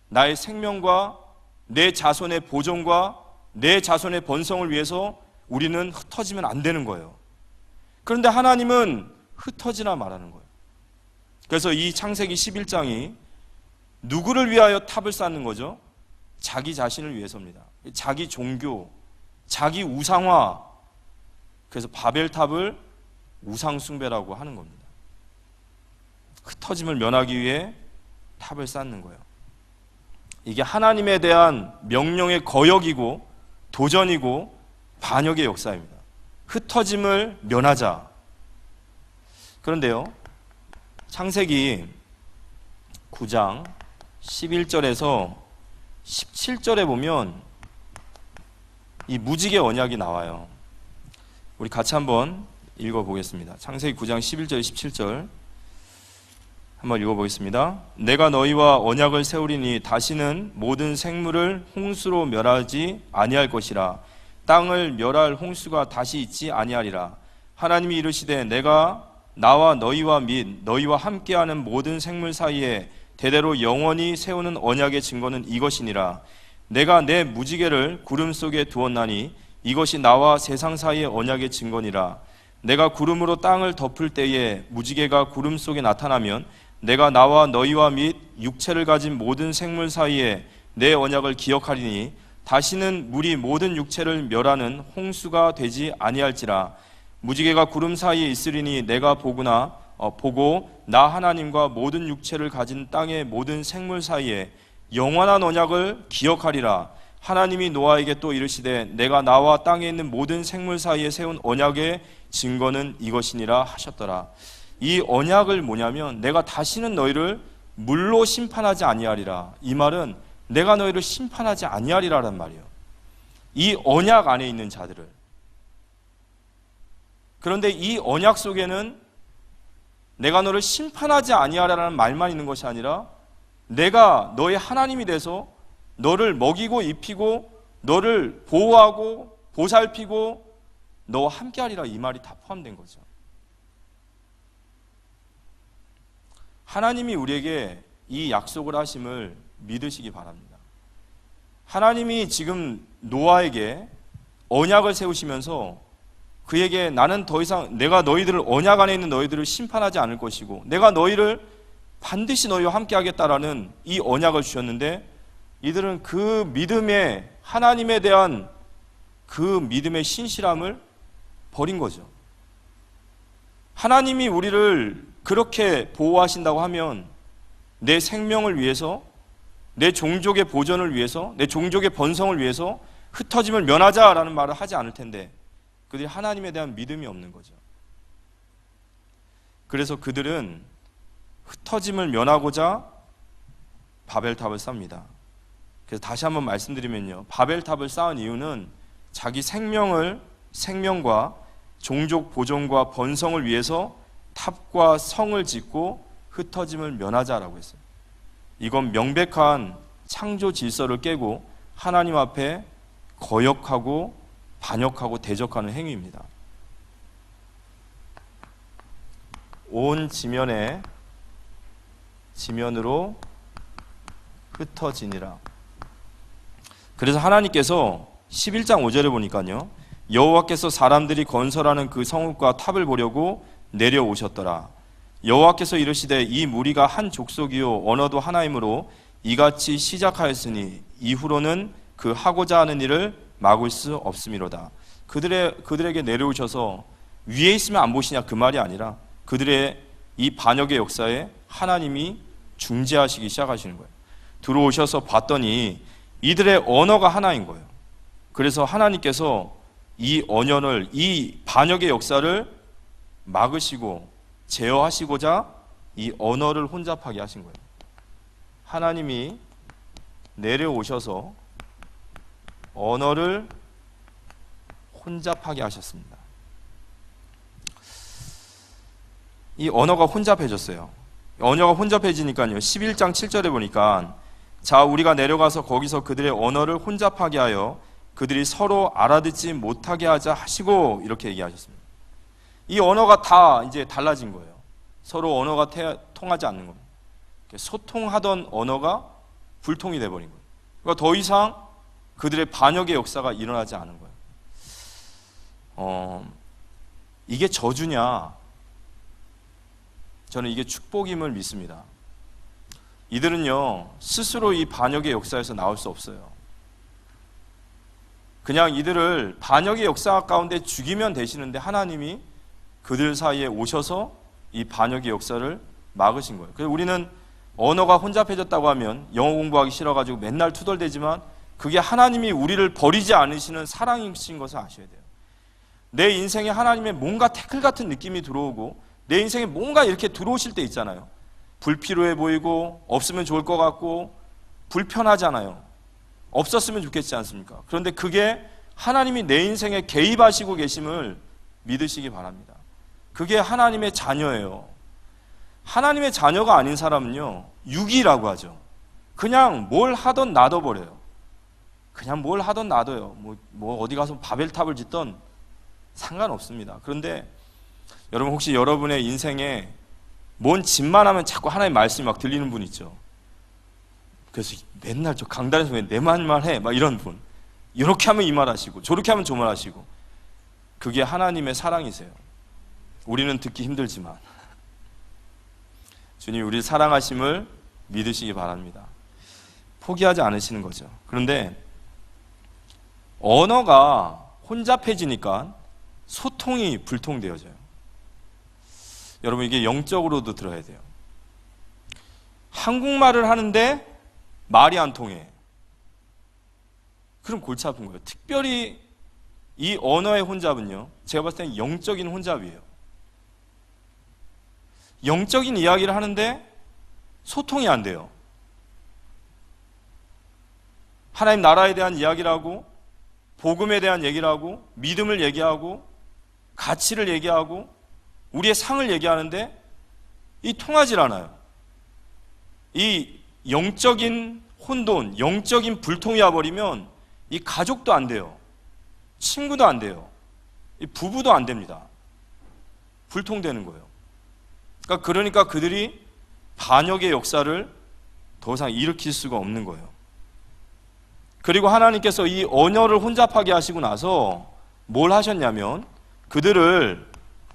[SPEAKER 2] 나의 생명과 내 자손의 보존과 내 자손의 번성을 위해서 우리는 흩어지면 안 되는 거예요. 그런데 하나님은 흩어지라 말하는 거예요. 그래서 이 창세기 11장이 누구를 위하여 탑을 쌓는 거죠? 자기 자신을 위해서입니다. 자기 종교, 자기 우상화. 그래서 바벨탑을 우상숭배라고 하는 겁니다. 흩어짐을 면하기 위해 탑을 쌓는 거예요. 이게 하나님에 대한 명령의 거역이고 도전이고 반역의 역사입니다. 흩어짐을 면하자. 그런데요, 창세기 9장 11절에서 17절에 보면 이 무지개 언약이 나와요. 우리 같이 한번 읽어보겠습니다. 창세기 9장 11절 17절 한번 읽어보겠습니다. 내가 너희와 언약을 세우리니 다시는 모든 생물을 홍수로 멸하지 아니할 것이라. 땅을 멸할 홍수가 다시 있지 아니하리라. 하나님이 이르시되 내가 나와 너희와 및 너희와 함께하는 모든 생물 사이에 대대로 영원히 세우는 언약의 증거는 이것이니라. 내가 내 무지개를 구름 속에 두었나니 이것이 나와 세상 사이의 언약의 증거니라. 내가 구름으로 땅을 덮을 때에 무지개가 구름 속에 나타나면 내가 나와 너희와 및 육체를 가진 모든 생물 사이에 내 언약을 기억하리니 다시는 물이 모든 육체를 멸하는 홍수가 되지 아니할지라. 무지개가 구름 사이에 있으리니 내가 보고 나 하나님과 모든 육체를 가진 땅의 모든 생물 사이에 영원한 언약을 기억하리라. 하나님이 노아에게 또 이르시되 내가 나와 땅에 있는 모든 생물 사이에 세운 언약의 증거는 이것이니라 하셨더라. 이 언약을 뭐냐면 내가 다시는 너희를 물로 심판하지 아니하리라. 이 말은 내가 너희를 심판하지 아니하리라는 말이에요. 이 언약 안에 있는 자들을, 그런데 이 언약 속에는 내가 너를 심판하지 아니하라는 말만 있는 것이 아니라 내가 너의 하나님이 돼서 너를 먹이고 입히고 너를 보호하고 보살피고 너와 함께하리라, 이 말이 다 포함된 거죠. 하나님이 우리에게 이 약속을 하심을 믿으시기 바랍니다. 하나님이 지금 노아에게 언약을 세우시면서 그에게 나는 더 이상 내가 너희들을 언약 안에 있는 너희들을 심판하지 않을 것이고 내가 너희를 반드시 너희와 함께 하겠다라는 이 언약을 주셨는데 이들은 그 믿음의 하나님에 대한 그 믿음의 신실함을 버린 거죠. 하나님이 우리를 그렇게 보호하신다고 하면 내 생명을 위해서, 내 종족의 보존을 위해서, 내 종족의 번성을 위해서 흩어짐을 면하자라는 말을 하지 않을 텐데 그들이 하나님에 대한 믿음이 없는 거죠. 그래서 그들은 흩어짐을 면하고자 바벨탑을 쌓습니다. 그래서 다시 한번 말씀드리면요, 바벨탑을 쌓은 이유는 자기 생명과 종족 보존과 번성을 위해서 탑과 성을 짓고 흩어짐을 면하자라고 했어요. 이건 명백한 창조 질서를 깨고 하나님 앞에 거역하고 반역하고 대적하는 행위입니다. 온 지면으로 흩어지니라. 그래서 하나님께서 11장 5절에 보니까요, 여호와께서 사람들이 건설하는 그 성읍과 탑을 보려고 내려오셨더라. 여호와께서 이르시되 이 무리가 한 족속이요 언어도 하나이므로 이같이 시작하였으니 이후로는 그 하고자 하는 일을 막을 수 없음이로다. 그들에게 내려오셔서 위에 있으면 안 보시냐 그 말이 아니라 그들의 이 반역의 역사에 하나님이 중재하시기 시작하시는 거예요. 들어오셔서 봤더니 이들의 언어가 하나인 거예요. 그래서 하나님께서 이 언연을, 이 반역의 역사를 막으시고 제어하시고자 이 언어를 혼잡하게 하신 거예요. 하나님이 내려오셔서 언어를 혼잡하게 하셨습니다. 이 언어가 혼잡해졌어요. 언어가 혼잡해지니까요, 11장 7절에 보니까 자 우리가 내려가서 거기서 그들의 언어를 혼잡하게 하여 그들이 서로 알아듣지 못하게 하자 하시고 이렇게 얘기하셨습니다. 이 언어가 다 이제 달라진 거예요. 서로 언어가 통하지 않는 겁니다. 소통하던 언어가 불통이 돼버린 거예요. 그러니까 더 이상 그들의 반역의 역사가 일어나지 않은 거예요. 이게 저주냐? 저는 이게 축복임을 믿습니다. 이들은요, 스스로 이 반역의 역사에서 나올 수 없어요. 그냥 이들을 반역의 역사 가운데 죽이면 되시는데 하나님이 그들 사이에 오셔서 이 반역의 역사를 막으신 거예요. 그래서 우리는 언어가 혼잡해졌다고 하면 영어 공부하기 싫어가지고 맨날 투덜대지만 그게 하나님이 우리를 버리지 않으시는 사랑이신 것을 아셔야 돼요. 내 인생에 하나님의 뭔가 태클 같은 느낌이 들어오고 내 인생에 뭔가 이렇게 들어오실 때 있잖아요. 불필요해 보이고 없으면 좋을 것 같고 불편하잖아요. 없었으면 좋겠지 않습니까? 그런데 그게 하나님이 내 인생에 개입하시고 계심을 믿으시기 바랍니다. 그게 하나님의 자녀예요. 하나님의 자녀가 아닌 사람은요, 유기라고 하죠. 그냥 뭘 하던 놔둬버려요. 그냥 뭘 하던 놔둬요. 뭐 어디 가서 바벨탑을 짓던 상관없습니다. 그런데 여러분 혹시 여러분의 인생에 뭔 짓만 하면 자꾸 하나님의 말씀이 막 들리는 분 있죠. 그래서 맨날 저 강단에서 왜 내 말만 해? 막 이런 분. 이렇게 하면 이 말 하시고 저렇게 하면 저 말 하시고. 그게 하나님의 사랑이세요. 우리는 듣기 힘들지만 주님 우리를 사랑하심을 믿으시기 바랍니다. 포기하지 않으시는 거죠. 그런데 언어가 혼잡해지니까 소통이 불통되어져요. 여러분 이게 영적으로도 들어야 돼요. 한국말을 하는데 말이 안 통해. 그럼 골치 아픈 거예요. 특별히 이 언어의 혼잡은요, 제가 봤을 때는 영적인 혼잡이에요. 영적인 이야기를 하는데 소통이 안 돼요. 하나님 나라에 대한 이야기를 하고 복음에 대한 얘기를 하고 믿음을 얘기하고 가치를 얘기하고 우리의 상을 얘기하는데 이 통하질 않아요. 이 영적인 혼돈, 영적인 불통이 와버리면 이 가족도 안 돼요. 친구도 안 돼요. 이 부부도 안 됩니다. 불통되는 거예요. 그러니까 그들이 반역의 역사를 더 이상 일으킬 수가 없는 거예요. 그리고 하나님께서 이 언어를 혼잡하게 하시고 나서 뭘 하셨냐면 그들을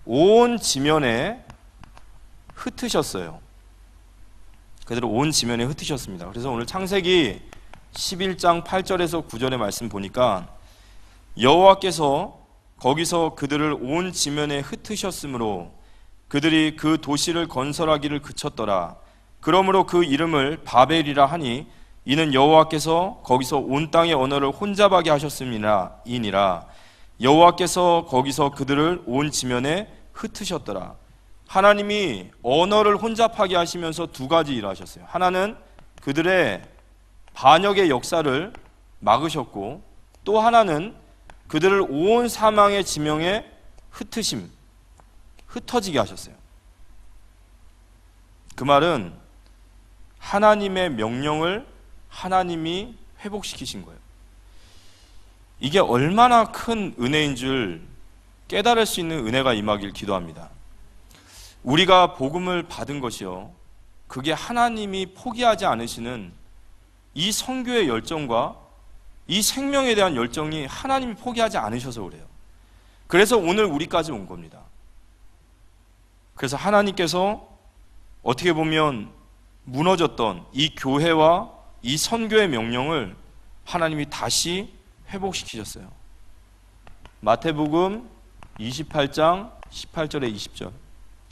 [SPEAKER 2] 온 지면에 흩으셨어요. 그들을 온 지면에 흩으셨습니다. 그래서 오늘 창세기 11장 8절에서 9절의 말씀 보니까 여호와께서 거기서 그들을 온 지면에 흩으셨으므로 그들이 그 도시를 건설하기를 그쳤더라. 그러므로 그 이름을 바벨이라 하니 이는 여호와께서 거기서 온 땅의 언어를 혼잡하게 하셨음이니라. 여호와께서 거기서 그들을 온 지면에 흩으셨더라. 하나님이 언어를 혼잡하게 하시면서 두 가지 일을 하셨어요. 하나는 그들의 반역의 역사를 막으셨고 또 하나는 그들을 온 사망의 지명에 흩어지게 하셨어요. 그 말은 하나님의 명령을 하나님이 회복시키신 거예요. 이게 얼마나 큰 은혜인 줄 깨달을 수 있는 은혜가 임하길 기도합니다. 우리가 복음을 받은 것이요, 그게 하나님이 포기하지 않으시는 이 선교의 열정과 이 생명에 대한 열정이 하나님이 포기하지 않으셔서 그래요. 그래서 오늘 우리까지 온 겁니다. 그래서 하나님께서 어떻게 보면 무너졌던 이 교회와 이 선교의 명령을 하나님이 다시 회복시키셨어요. 마태복음 28장 18절에 20절,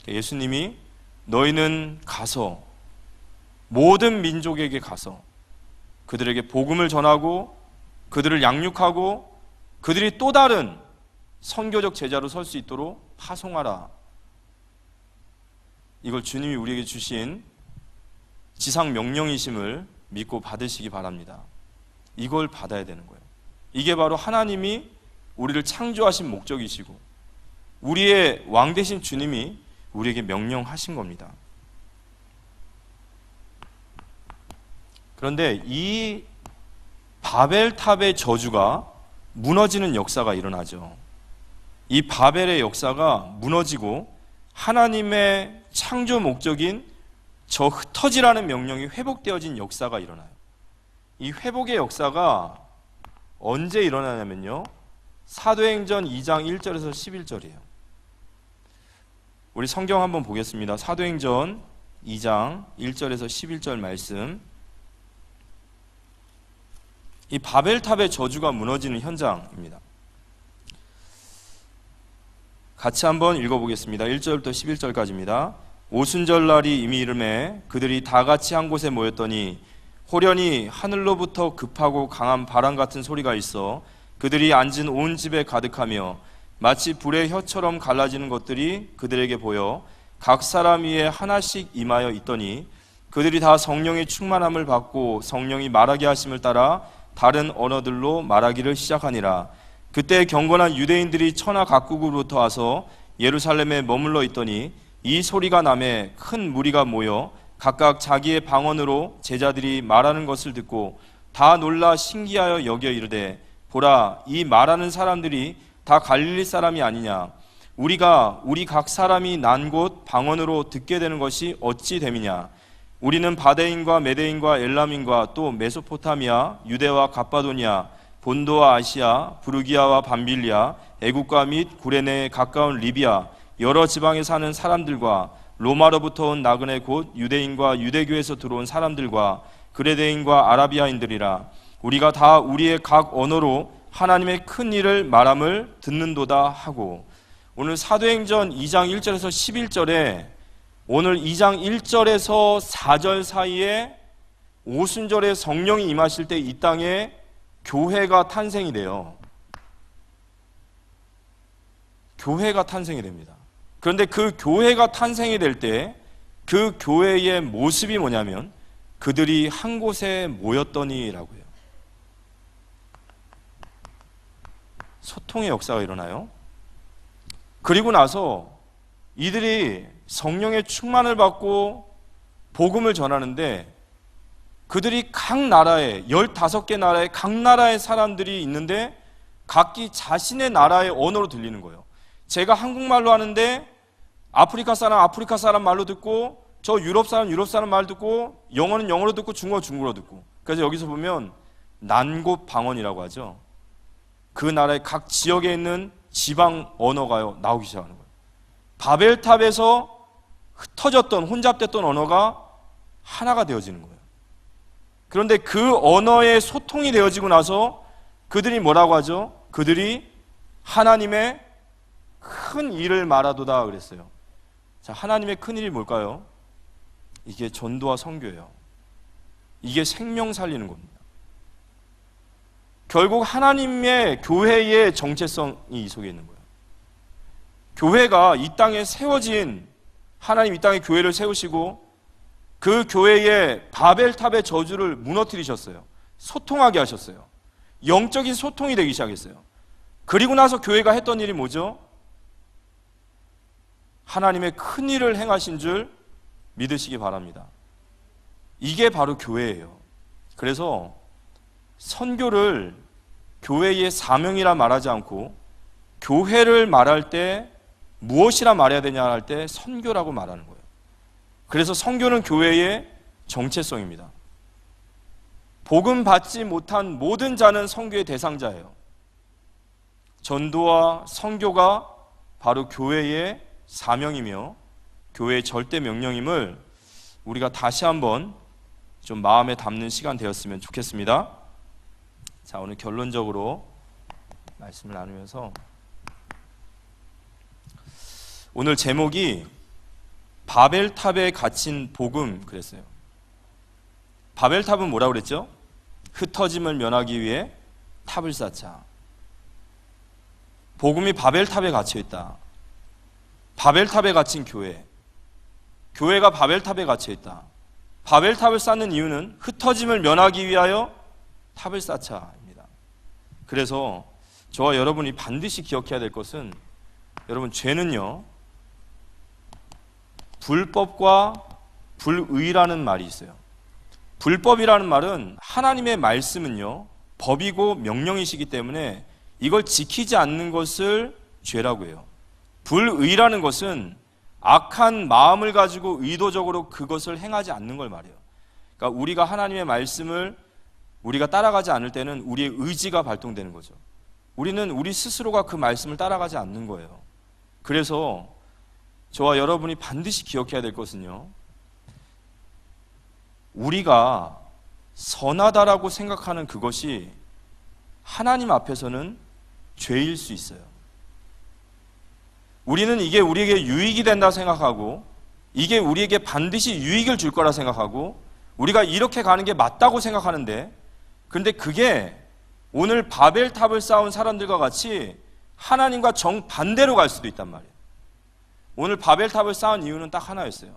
[SPEAKER 2] 예수님이 너희는 가서 모든 민족에게 가서 그들에게 복음을 전하고 그들을 양육하고 그들이 또 다른 선교적 제자로 설 수 있도록 파송하라. 이걸 주님이 우리에게 주신 지상 명령이심을 믿고 받으시기 바랍니다. 이걸 받아야 되는 거예요. 이게 바로 하나님이 우리를 창조하신 목적이시고 우리의 왕 되신 주님이 우리에게 명령하신 겁니다. 그런데 이 바벨탑의 저주가 무너지는 역사가 일어나죠. 이 바벨의 역사가 무너지고 하나님의 창조 목적인 저 흩어지라는 명령이 회복되어진 역사가 일어나요. 이 회복의 역사가 언제 일어나냐면요, 사도행전 2장 1절에서 11절이에요. 우리 성경 한번 보겠습니다. 사도행전 2장 1절에서 11절 말씀. 이 바벨탑의 저주가 무너지는 현장입니다. 같이 한번 읽어보겠습니다. 1절부터 11절까지입니다. 오순절날이 이미 이름에 그들이 다 같이 한 곳에 모였더니 호련히 하늘로부터 급하고 강한 바람 같은 소리가 있어 그들이 앉은 온 집에 가득하며 마치 불의 혀처럼 갈라지는 것들이 그들에게 보여 각 사람 위에 하나씩 임하여 있더니 그들이 다 성령의 충만함을 받고 성령이 말하게 하심을 따라 다른 언어들로 말하기를 시작하니라. 그때 경건한 유대인들이 천하 각국으로부터 와서 예루살렘에 머물러 있더니 이 소리가 나매 큰 무리가 모여 각각 자기의 방언으로 제자들이 말하는 것을 듣고 다 놀라 신기하여 여겨 이르되 보라, 이 말하는 사람들이 다 갈릴리 사람이 아니냐. 우리가 우리 각 사람이 난 곳 방언으로 듣게 되는 것이 어찌 됨이냐. 우리는 바데인과 메데인과 엘람인과 또 메소포타미아, 유대와 갑바도니아, 본도와 아시아, 부르기아와 밤빌리아, 애국과 및 구레네에 가까운 리비아, 여러 지방에 사는 사람들과 로마로부터 온 나그네 곧 유대인과 유대교에서 들어온 사람들과 그레데인과 아라비아인들이라. 우리가 다 우리의 각 언어로 하나님의 큰 일을 말함을 듣는도다 하고. 오늘 사도행전 2장 1절에서 11절에 오늘 2장 1절에서 4절 사이에 오순절에 성령이 임하실 때 이 땅에 교회가 탄생이 돼요. 교회가 탄생이 됩니다. 그런데 그 교회가 탄생이 될 때 그 교회의 모습이 뭐냐면 그들이 한 곳에 모였더니라고 해요. 소통의 역사가 일어나요. 그리고 나서 이들이 성령의 충만을 받고 복음을 전하는데 그들이 각 나라에 15개 나라에 각 나라의 사람들이 있는데 각기 자신의 나라의 언어로 들리는 거예요. 제가 한국말로 하는데 아프리카 사람 말로 듣고 저 유럽 사람 말 듣고 영어는 영어로 듣고 중국어로 듣고 그래서 여기서 보면 난곳 방언이라고 하죠. 그 나라의 각 지역에 있는 지방 언어가 나오기 시작하는 거예요. 바벨탑에서 흩어졌던 혼잡됐던 언어가 하나가 되어지는 거예요. 그런데 그 언어의 소통이 되어지고 나서 그들이 뭐라고 하죠? 그들이 하나님의 큰 일을 말하도다 그랬어요. 자, 하나님의 큰 일이 뭘까요? 이게 전도와 선교예요. 이게 생명 살리는 겁니다. 결국 하나님의 교회의 정체성이 이 속에 있는 거예요. 교회가 이 땅에 세워진, 하나님 이 땅에 교회를 세우시고 그 교회의 바벨탑의 저주를 무너뜨리셨어요. 소통하게 하셨어요. 영적인 소통이 되기 시작했어요. 그리고 나서 교회가 했던 일이 뭐죠? 하나님의 큰 일을 행하신 줄 믿으시기 바랍니다. 이게 바로 교회예요. 그래서 선교를 교회의 사명이라 말하지 않고 교회를 말할 때 무엇이라 말해야 되냐 할 때 선교라고 말하는 거예요. 그래서 선교는 교회의 정체성입니다. 복음 받지 못한 모든 자는 선교의 대상자예요. 전도와 선교가 바로 교회의 사명이며 교회의 절대 명령임을 우리가 다시 한번 좀 마음에 담는 시간 되었으면 좋겠습니다. 자, 오늘 결론적으로 말씀을 나누면서 오늘 제목이 바벨탑에 갇힌 복음 그랬어요. 바벨탑은 뭐라고 그랬죠? 흩어짐을 면하기 위해 탑을 쌓자. 복음이 바벨탑에 갇혀 있다. 바벨탑에 갇힌 교회. 교회가 바벨탑에 갇혀 있다. 바벨탑을 쌓는 이유는 흩어짐을 면하기 위하여 탑을 쌓자입니다. 그래서 저와 여러분이 반드시 기억해야 될 것은 여러분 죄는요 불법과 불의라는 말이 있어요. 불법이라는 말은 하나님의 말씀은요 법이고 명령이시기 때문에 이걸 지키지 않는 것을 죄라고 해요. 불의라는 것은 악한 마음을 가지고 의도적으로 그것을 행하지 않는 걸 말해요. 그러니까 우리가 하나님의 말씀을 우리가 따라가지 않을 때는 우리의 의지가 발동되는 거죠. 우리는 우리 스스로가 그 말씀을 따라가지 않는 거예요. 그래서 저와 여러분이 반드시 기억해야 될 것은요, 우리가 선하다라고 생각하는 그것이 하나님 앞에서는 죄일 수 있어요. 우리는 이게 우리에게 유익이 된다 생각하고 이게 우리에게 반드시 유익을 줄 거라 생각하고 우리가 이렇게 가는 게 맞다고 생각하는데, 그런데 그게 오늘 바벨탑을 쌓은 사람들과 같이 하나님과 정반대로 갈 수도 있단 말이에요. 오늘 바벨탑을 쌓은 이유는 딱 하나였어요.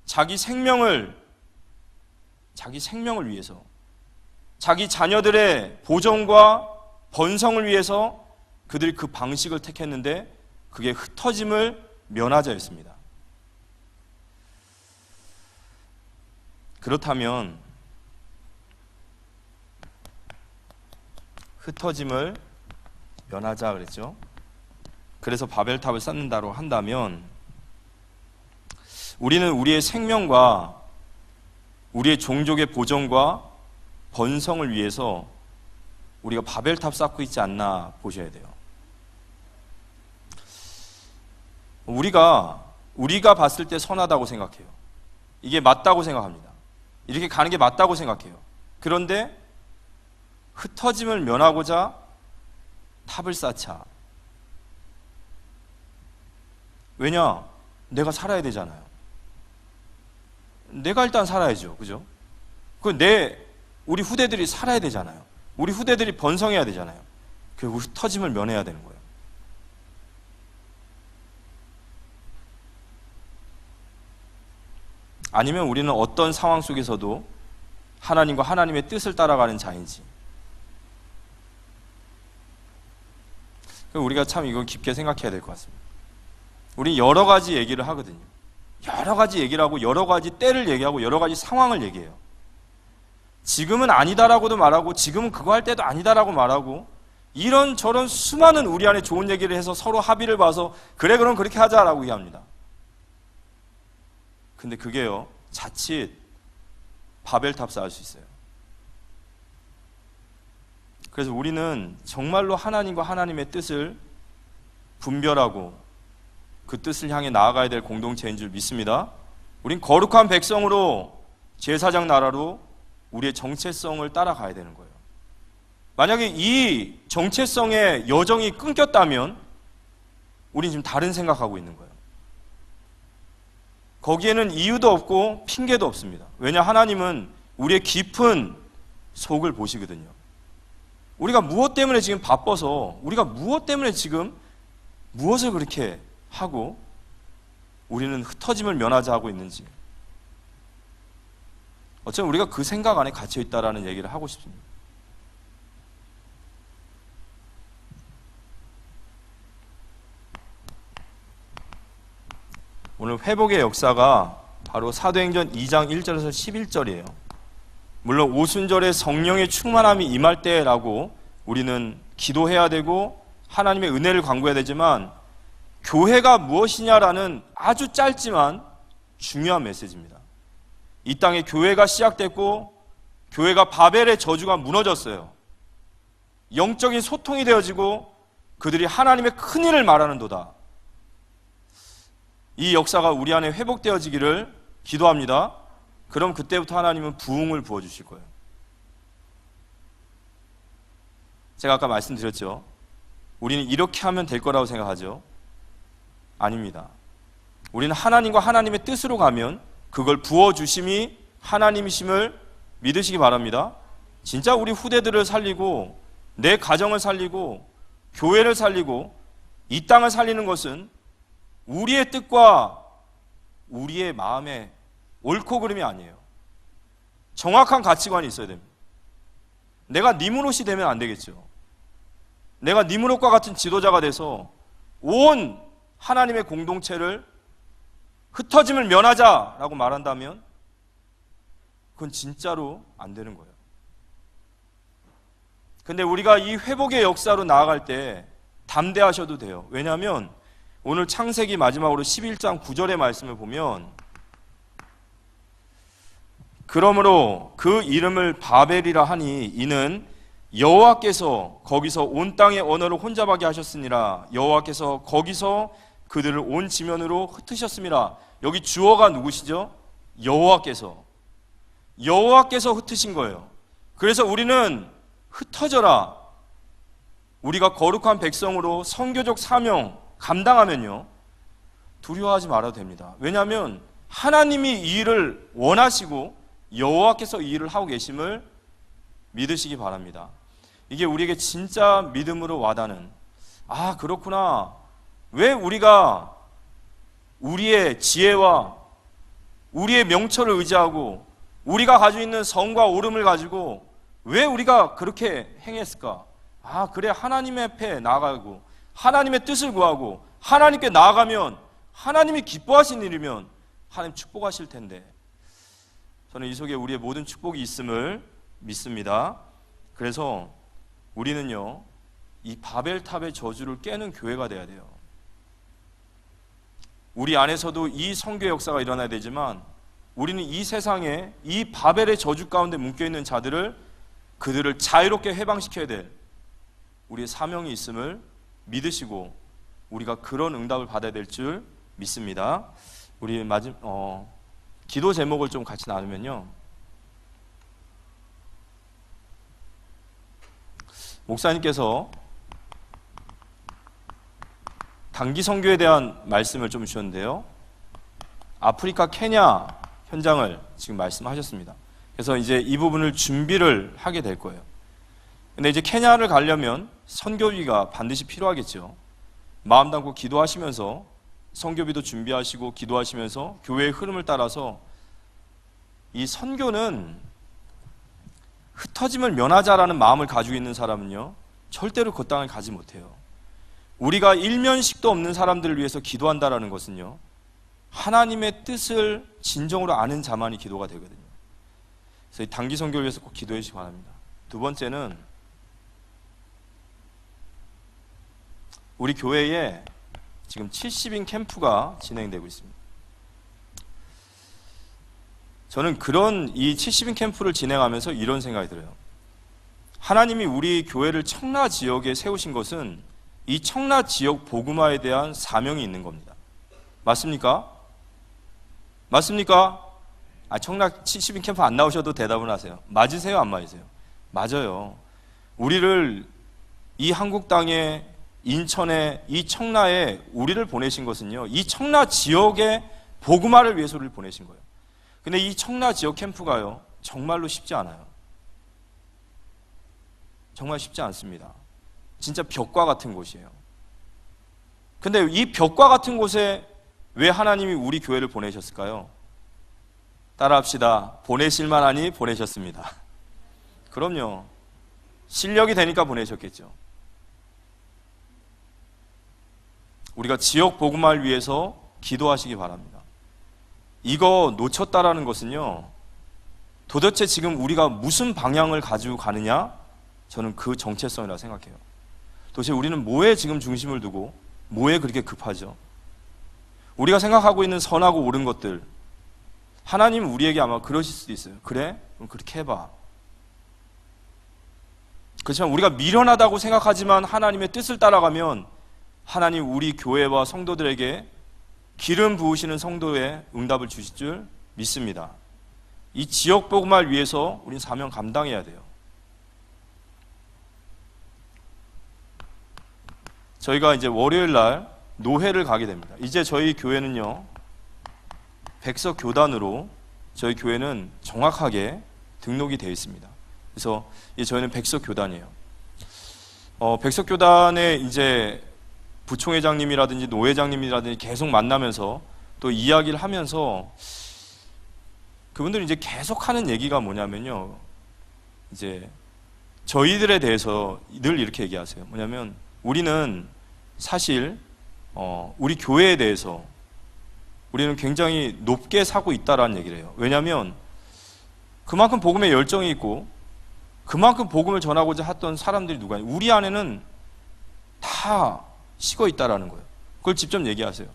[SPEAKER 2] 자기 생명을 위해서, 자기 자녀들의 보존과 번성을 위해서 그들이 그 방식을 택했는데 그게 흩어짐을 면하자였습니다. 그렇다면 흩어짐을 면하자 그랬죠. 그래서 바벨탑을 쌓는다고 한다면 우리는 우리의 생명과 우리의 종족의 보존과 번성을 위해서 우리가 바벨탑 쌓고 있지 않나 보셔야 돼요. 우리가 봤을 때 선하다고 생각해요. 이게 맞다고 생각합니다. 이렇게 가는 게 맞다고 생각해요. 그런데 흩어짐을 면하고자 탑을 쌓자. 왜냐? 내가 살아야 되잖아요. 내가 일단 살아야죠. 그죠? 우리 후대들이 살아야 되잖아요. 우리 후대들이 번성해야 되잖아요. 결국 흩어짐을 면해야 되는 거예요. 아니면 우리는 어떤 상황 속에서도 하나님과 하나님의 뜻을 따라가는 자인지. 우리가 참 이걸 깊게 생각해야 될 것 같습니다. 우린 여러 가지 얘기를 하거든요. 여러 가지 얘기를 하고 여러 가지 때를 얘기하고 여러 가지 상황을 얘기해요. 지금은 아니다라고도 말하고 지금은 그거 할 때도 아니다라고 말하고 이런저런 수많은 우리 안에 좋은 얘기를 해서 서로 합의를 봐서 그래 그럼 그렇게 하자라고 얘기합니다. 근데 그게요, 자칫 바벨탑 쌓을 수 있어요. 그래서 우리는 정말로 하나님과 하나님의 뜻을 분별하고 그 뜻을 향해 나아가야 될 공동체인 줄 믿습니다. 우린 거룩한 백성으로 제사장 나라로 우리의 정체성을 따라가야 되는 거예요. 만약에 이 정체성의 여정이 끊겼다면 우린 지금 다른 생각하고 있는 거예요. 거기에는 이유도 없고 핑계도 없습니다. 왜냐, 하나님은 우리의 깊은 속을 보시거든요. 우리가 무엇 때문에 지금 바빠서, 우리가 무엇 때문에 지금 무엇을 그렇게 하고 우리는 흩어짐을 면하자 하고 있는지, 어쩌면 우리가 그 생각 안에 갇혀 있다라는 얘기를 하고 싶습니다. 오늘 회복의 역사가 바로 사도행전 2장 1절에서 11절이에요. 물론 오순절에 성령의 충만함이 임할 때라고 우리는 기도해야 되고 하나님의 은혜를 간구해야 되지만, 교회가 무엇이냐라는 아주 짧지만 중요한 메시지입니다. 이 땅에 교회가 시작됐고 교회가 바벨의 저주가 무너졌어요. 영적인 소통이 되어지고 그들이 하나님의 큰 일을 말하는도다. 이 역사가 우리 안에 회복되어지기를 기도합니다. 그럼 그때부터 하나님은 부흥을 부어주실 거예요. 제가 아까 말씀드렸죠. 우리는 이렇게 하면 될 거라고 생각하죠. 아닙니다. 우리는 하나님과 하나님의 뜻으로 가면 그걸 부어주심이 하나님이심을 믿으시기 바랍니다. 진짜 우리 후대들을 살리고 내 가정을 살리고 교회를 살리고 이 땅을 살리는 것은 우리의 뜻과 우리의 마음의 옳고 그름이 아니에요. 정확한 가치관이 있어야 됩니다. 내가 니무롯이 되면 안 되겠죠. 내가 니무롯과 같은 지도자가 돼서 온 하나님의 공동체를 흩어짐을 면하자라고 말한다면 그건 진짜로 안 되는 거예요. 근데 우리가 이 회복의 역사로 나아갈 때 담대하셔도 돼요. 왜냐하면 오늘 창세기 마지막으로 11장 9절의 말씀을 보면, 그러므로 그 이름을 바벨이라 하니 이는 여호와께서 거기서 온 땅의 언어를 혼잡하게 하셨으니라. 여호와께서 거기서 그들을 온 지면으로 흩으셨음이라. 여기 주어가 누구시죠? 여호와께서 흩으신 거예요. 그래서 우리는 흩어져라, 우리가 거룩한 백성으로 선교적 사명 감당하면요 두려워하지 말아도 됩니다. 왜냐하면 하나님이 이 일을 원하시고 여호와께서 이 일을 하고 계심을 믿으시기 바랍니다. 이게 우리에게 진짜 믿음으로 와닿는, 아 그렇구나, 왜 우리가 우리의 지혜와 우리의 명철을 의지하고 우리가 가지고 있는 성과 오름을 가지고 왜 우리가 그렇게 행했을까? 아 그래, 하나님의 앞에 나아가고 하나님의 뜻을 구하고 하나님께 나아가면 하나님이 기뻐하신 일이면 하나님 축복하실 텐데. 저는 이 속에 우리의 모든 축복이 있음을 믿습니다. 그래서 우리는요 이 바벨탑의 저주를 깨는 교회가 돼야 돼요. 우리 안에서도 이 선교 역사가 일어나야 되지만, 우리는 이 세상에 이 바벨의 저주 가운데 묶여있는 자들을, 그들을 자유롭게 해방시켜야 될 우리의 사명이 있음을 믿으시고 우리가 그런 응답을 받아야 될 줄 믿습니다. 우리 기도 제목을 좀 같이 나누면요, 목사님께서 단기 선교에 대한 말씀을 좀 주셨는데요, 아프리카 케냐 현장을 지금 말씀하셨습니다. 그래서 이제 이 부분을 준비를 하게 될 거예요. 근데 이제 케냐를 가려면 선교비가 반드시 필요하겠죠. 마음 담고 기도하시면서 선교비도 준비하시고 기도하시면서 교회의 흐름을 따라서, 이 선교는 흩어짐을 면하자라는 마음을 가지고 있는 사람은요 절대로 그 땅을 가지 못해요. 우리가 일면식도 없는 사람들을 위해서 기도한다라는 것은요, 하나님의 뜻을 진정으로 아는 자만이 기도가 되거든요. 그래서 이 단기 선교를 위해서 꼭 기도해 주시기 바랍니다. 두 번째는 우리 교회에 지금 70인 캠프가 진행되고 있습니다. 저는 그런 이 70인 캠프를 진행하면서 이런 생각이 들어요. 하나님이 우리 교회를 청라 지역에 세우신 것은 이 청라 지역 복음화에 대한 사명이 있는 겁니다. 맞습니까? 맞습니까? 청라 70인 캠프 안 나오셔도 대답을 하세요. 맞으세요? 안 맞으세요? 맞아요. 우리를 이 한국 땅에, 인천에, 이 청라에 우리를 보내신 것은요, 이 청라 지역의 복음화를 위해서 우리를 보내신 거예요. 근데 이 청라 지역 캠프가요, 정말로 쉽지 않아요. 정말 쉽지 않습니다. 진짜 벽과 같은 곳이에요. 근데 이 벽과 같은 곳에 왜 하나님이 우리 교회를 보내셨을까요? 따라합시다. 보내실만 하니 보내셨습니다. 그럼요. 실력이 되니까 보내셨겠죠. 우리가 지역 복음화를 위해서 기도하시기 바랍니다. 이거 놓쳤다라는 것은요, 도대체 지금 우리가 무슨 방향을 가지고 가느냐? 저는 그 정체성이라고 생각해요. 도대체 우리는 뭐에 지금 중심을 두고 뭐에 그렇게 급하죠? 우리가 생각하고 있는 선하고 옳은 것들, 하나님은 우리에게 아마 그러실 수도 있어요. 그래? 그럼 그렇게 해봐. 그렇지만 우리가 미련하다고 생각하지만 하나님의 뜻을 따라가면 하나님 우리 교회와 성도들에게 기름 부으시는 성도의 응답을 주실 줄 믿습니다. 이 지역 복음화를 위해서 우리는 사명 감당해야 돼요. 저희가 이제 월요일 날 노회를 가게 됩니다. 이제 저희 교회는요, 백석 교단으로 저희 교회는 정확하게 등록이 되어 있습니다. 그래서 저희는 백석 교단이에요. 백석 교단에 이제 부총회장님이라든지 노회장님이라든지 계속 만나면서 또 이야기를 하면서 그분들이 이제 계속 하는 얘기가 뭐냐면요, 이제 저희들에 대해서 늘 이렇게 얘기하세요. 뭐냐면 우리는 사실 우리 교회에 대해서 우리는 굉장히 높게 사고 있다라는 얘기를 해요. 왜냐하면 그만큼 복음에 열정이 있고 그만큼 복음을 전하고자 했던 사람들이 누가 있냐, 우리 안에는 다 식어 있다라는 거예요. 그걸 직접 얘기하세요.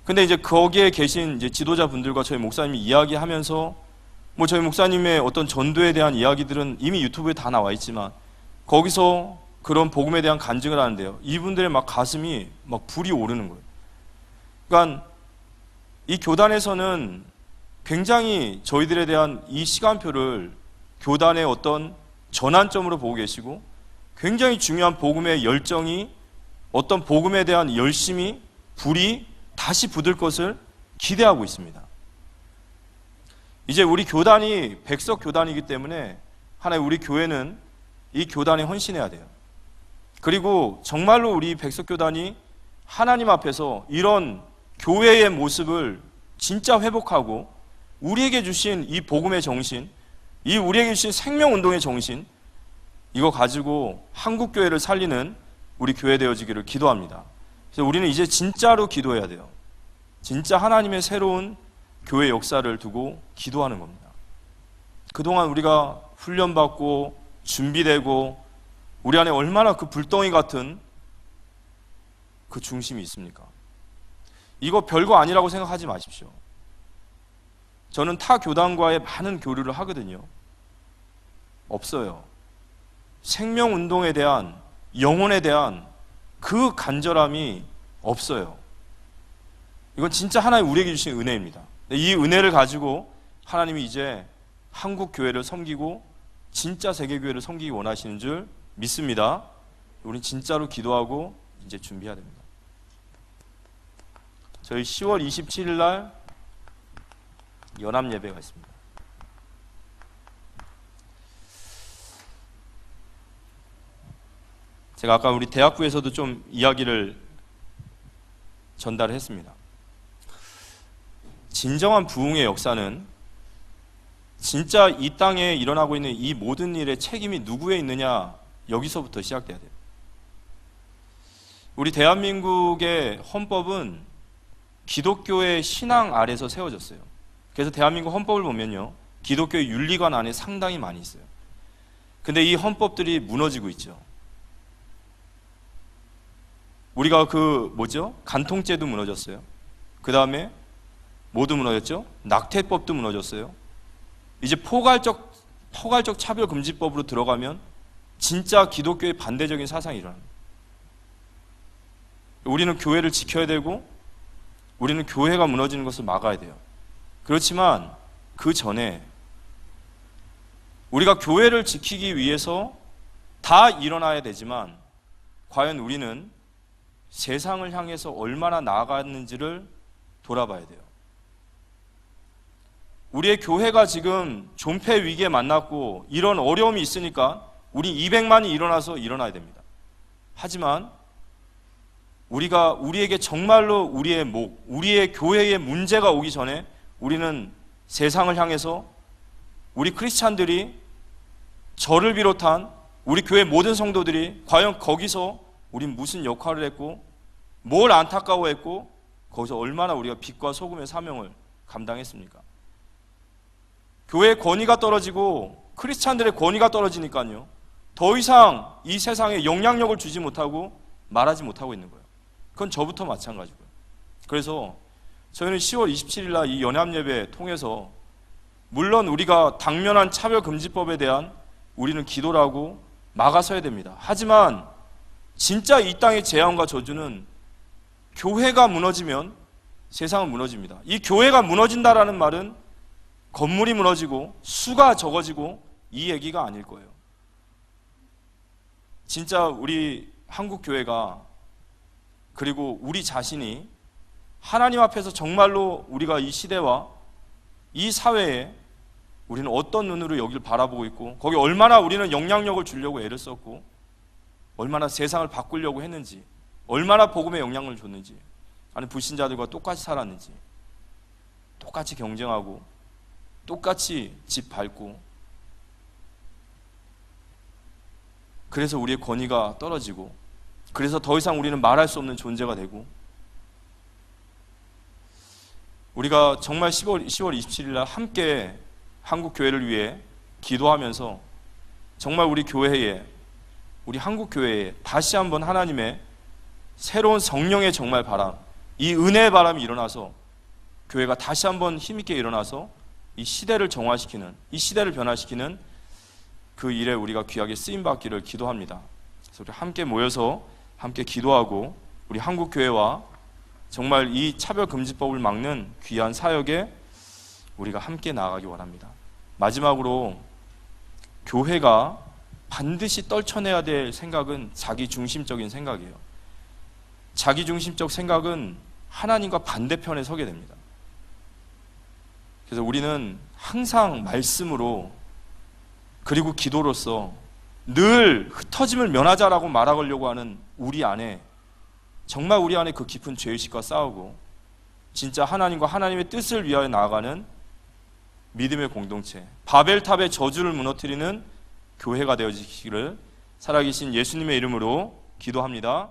[SPEAKER 2] 근데 이제 거기에 계신 이제 지도자분들과 저희 목사님이 이야기하면서 뭐 저희 목사님의 어떤 전도에 대한 이야기들은 이미 유튜브에 다 나와 있지만 거기서 그런 복음에 대한 간증을 하는데요, 이분들의 막 가슴이 막 불이 오르는 거예요. 그러니까 이 교단에서는 굉장히 저희들에 대한 이 시간표를 교단의 어떤 전환점으로 보고 계시고 굉장히 중요한 복음의 열정이, 어떤 복음에 대한 열심이, 불이 다시 붙을 것을 기대하고 있습니다. 이제 우리 교단이 백석 교단이기 때문에 하나님 우리 교회는 이 교단에 헌신해야 돼요. 그리고 정말로 우리 백석 교단이 하나님 앞에서 이런 교회의 모습을 진짜 회복하고 우리에게 주신 이 복음의 정신, 이 우리에게 주신 생명운동의 정신, 이거 가지고 한국교회를 살리는 우리 교회 되어지기를 기도합니다. 그래서 우리는 이제 진짜로 기도해야 돼요. 진짜 하나님의 새로운 교회 역사를 두고 기도하는 겁니다. 그동안 우리가 훈련받고 준비되고 우리 안에 얼마나 그 불덩이 같은 그 중심이 있습니까? 이거 별거 아니라고 생각하지 마십시오. 저는 타 교단과의 많은 교류를 하거든요. 없어요. 생명운동에 대한, 영혼에 대한 그 간절함이 없어요. 이건 진짜 하나님 우리에게 주신 은혜입니다. 이 은혜를 가지고 하나님이 이제 한국 교회를 섬기고 진짜 세계교회를 섬기기 원하시는 줄 믿습니다. 우린 진짜로 기도하고 이제 준비해야 됩니다. 저희 10월 27일 날 연합 예배가 있습니다. 제가 아까 우리 대학부에서도 좀 이야기를 전달을 했습니다. 진정한 부흥의 역사는 진짜 이 땅에 일어나고 있는 이 모든 일의 책임이 누구에 있느냐, 여기서부터 시작돼야 돼요. 우리 대한민국의 헌법은 기독교의 신앙 아래서 세워졌어요. 그래서 대한민국 헌법을 보면요, 기독교의 윤리관 안에 상당히 많이 있어요. 근데 이 헌법들이 무너지고 있죠. 우리가 간통죄도 무너졌어요. 그 다음에 뭐도 무너졌죠? 낙태법도 무너졌어요. 이제 포괄적 차별금지법으로 들어가면 진짜 기독교의 반대적인 사상이 일어납니다. 우리는 교회를 지켜야 되고 우리는 교회가 무너지는 것을 막아야 돼요. 그렇지만 그 전에 우리가 교회를 지키기 위해서 다 일어나야 되지만 과연 우리는 세상을 향해서 얼마나 나아갔는지를 돌아봐야 돼요. 우리의 교회가 지금 존폐 위기에 만났고 이런 어려움이 있으니까 우리 200만이 일어나야 됩니다. 하지만 우리에게 정말로 우리의 교회에 문제가 오기 전에 우리는 세상을 향해서 우리 크리스찬들이 저를 비롯한 우리 교회 모든 성도들이 과연 거기서 우린 무슨 역할을 했고 뭘 안타까워했고 거기서 얼마나 우리가 빛과 소금의 사명을 감당했습니까? 교회의 권위가 떨어지고 크리스찬들의 권위가 떨어지니까요, 더 이상 이 세상에 영향력을 주지 못하고 말하지 못하고 있는 거예요. 그건 저부터 마찬가지고요. 그래서 저희는 10월 27일 날 이 연합예배 통해서 물론 우리가 당면한 차별금지법에 대한 우리는 기도를 하고 막아서야 됩니다. 하지만 진짜 이 땅의 재앙과 저주는 교회가 무너지면 세상은 무너집니다. 이 교회가 무너진다라는 말은 건물이 무너지고 수가 적어지고 이 얘기가 아닐 거예요. 진짜 우리 한국 교회가 그리고 우리 자신이 하나님 앞에서 정말로 우리가 이 시대와 이 사회에 우리는 어떤 눈으로 여기를 바라보고 있고 거기 얼마나 우리는 영향력을 주려고 애를 썼고 얼마나 세상을 바꾸려고 했는지, 얼마나 복음에 영향을 줬는지, 아니 불신자들과 똑같이 살았는지, 똑같이 경쟁하고 똑같이 집 밟고, 그래서 우리의 권위가 떨어지고 그래서 더 이상 우리는 말할 수 없는 존재가 되고, 우리가 정말 10월 27일 날 함께 한국 교회를 위해 기도하면서 정말 우리 교회에, 우리 한국 교회에 다시 한번 하나님의 새로운 성령의 정말 바람, 이 은혜의 바람이 일어나서 교회가 다시 한번 힘있게 일어나서 이 시대를 정화시키는, 이 시대를 변화시키는 그 일에 우리가 귀하게 쓰임받기를 기도합니다. 그래서 우리 함께 모여서 함께 기도하고 우리 한국 교회와 정말 이 차별금지법을 막는 귀한 사역에 우리가 함께 나아가기 원합니다. 마지막으로 교회가 반드시 떨쳐내야 될 생각은 자기중심적인 생각이에요. 자기중심적 생각은 하나님과 반대편에 서게 됩니다. 그래서 우리는 항상 말씀으로 그리고 기도로서 늘 흩어짐을 면하자라고 말하려고 하는 우리 안에, 정말 우리 안에 그 깊은 죄의식과 싸우고 진짜 하나님과 하나님의 뜻을 위하여 나아가는 믿음의 공동체, 바벨탑의 저주를 무너뜨리는 교회가 되어지기를 살아계신 예수님의 이름으로 기도합니다.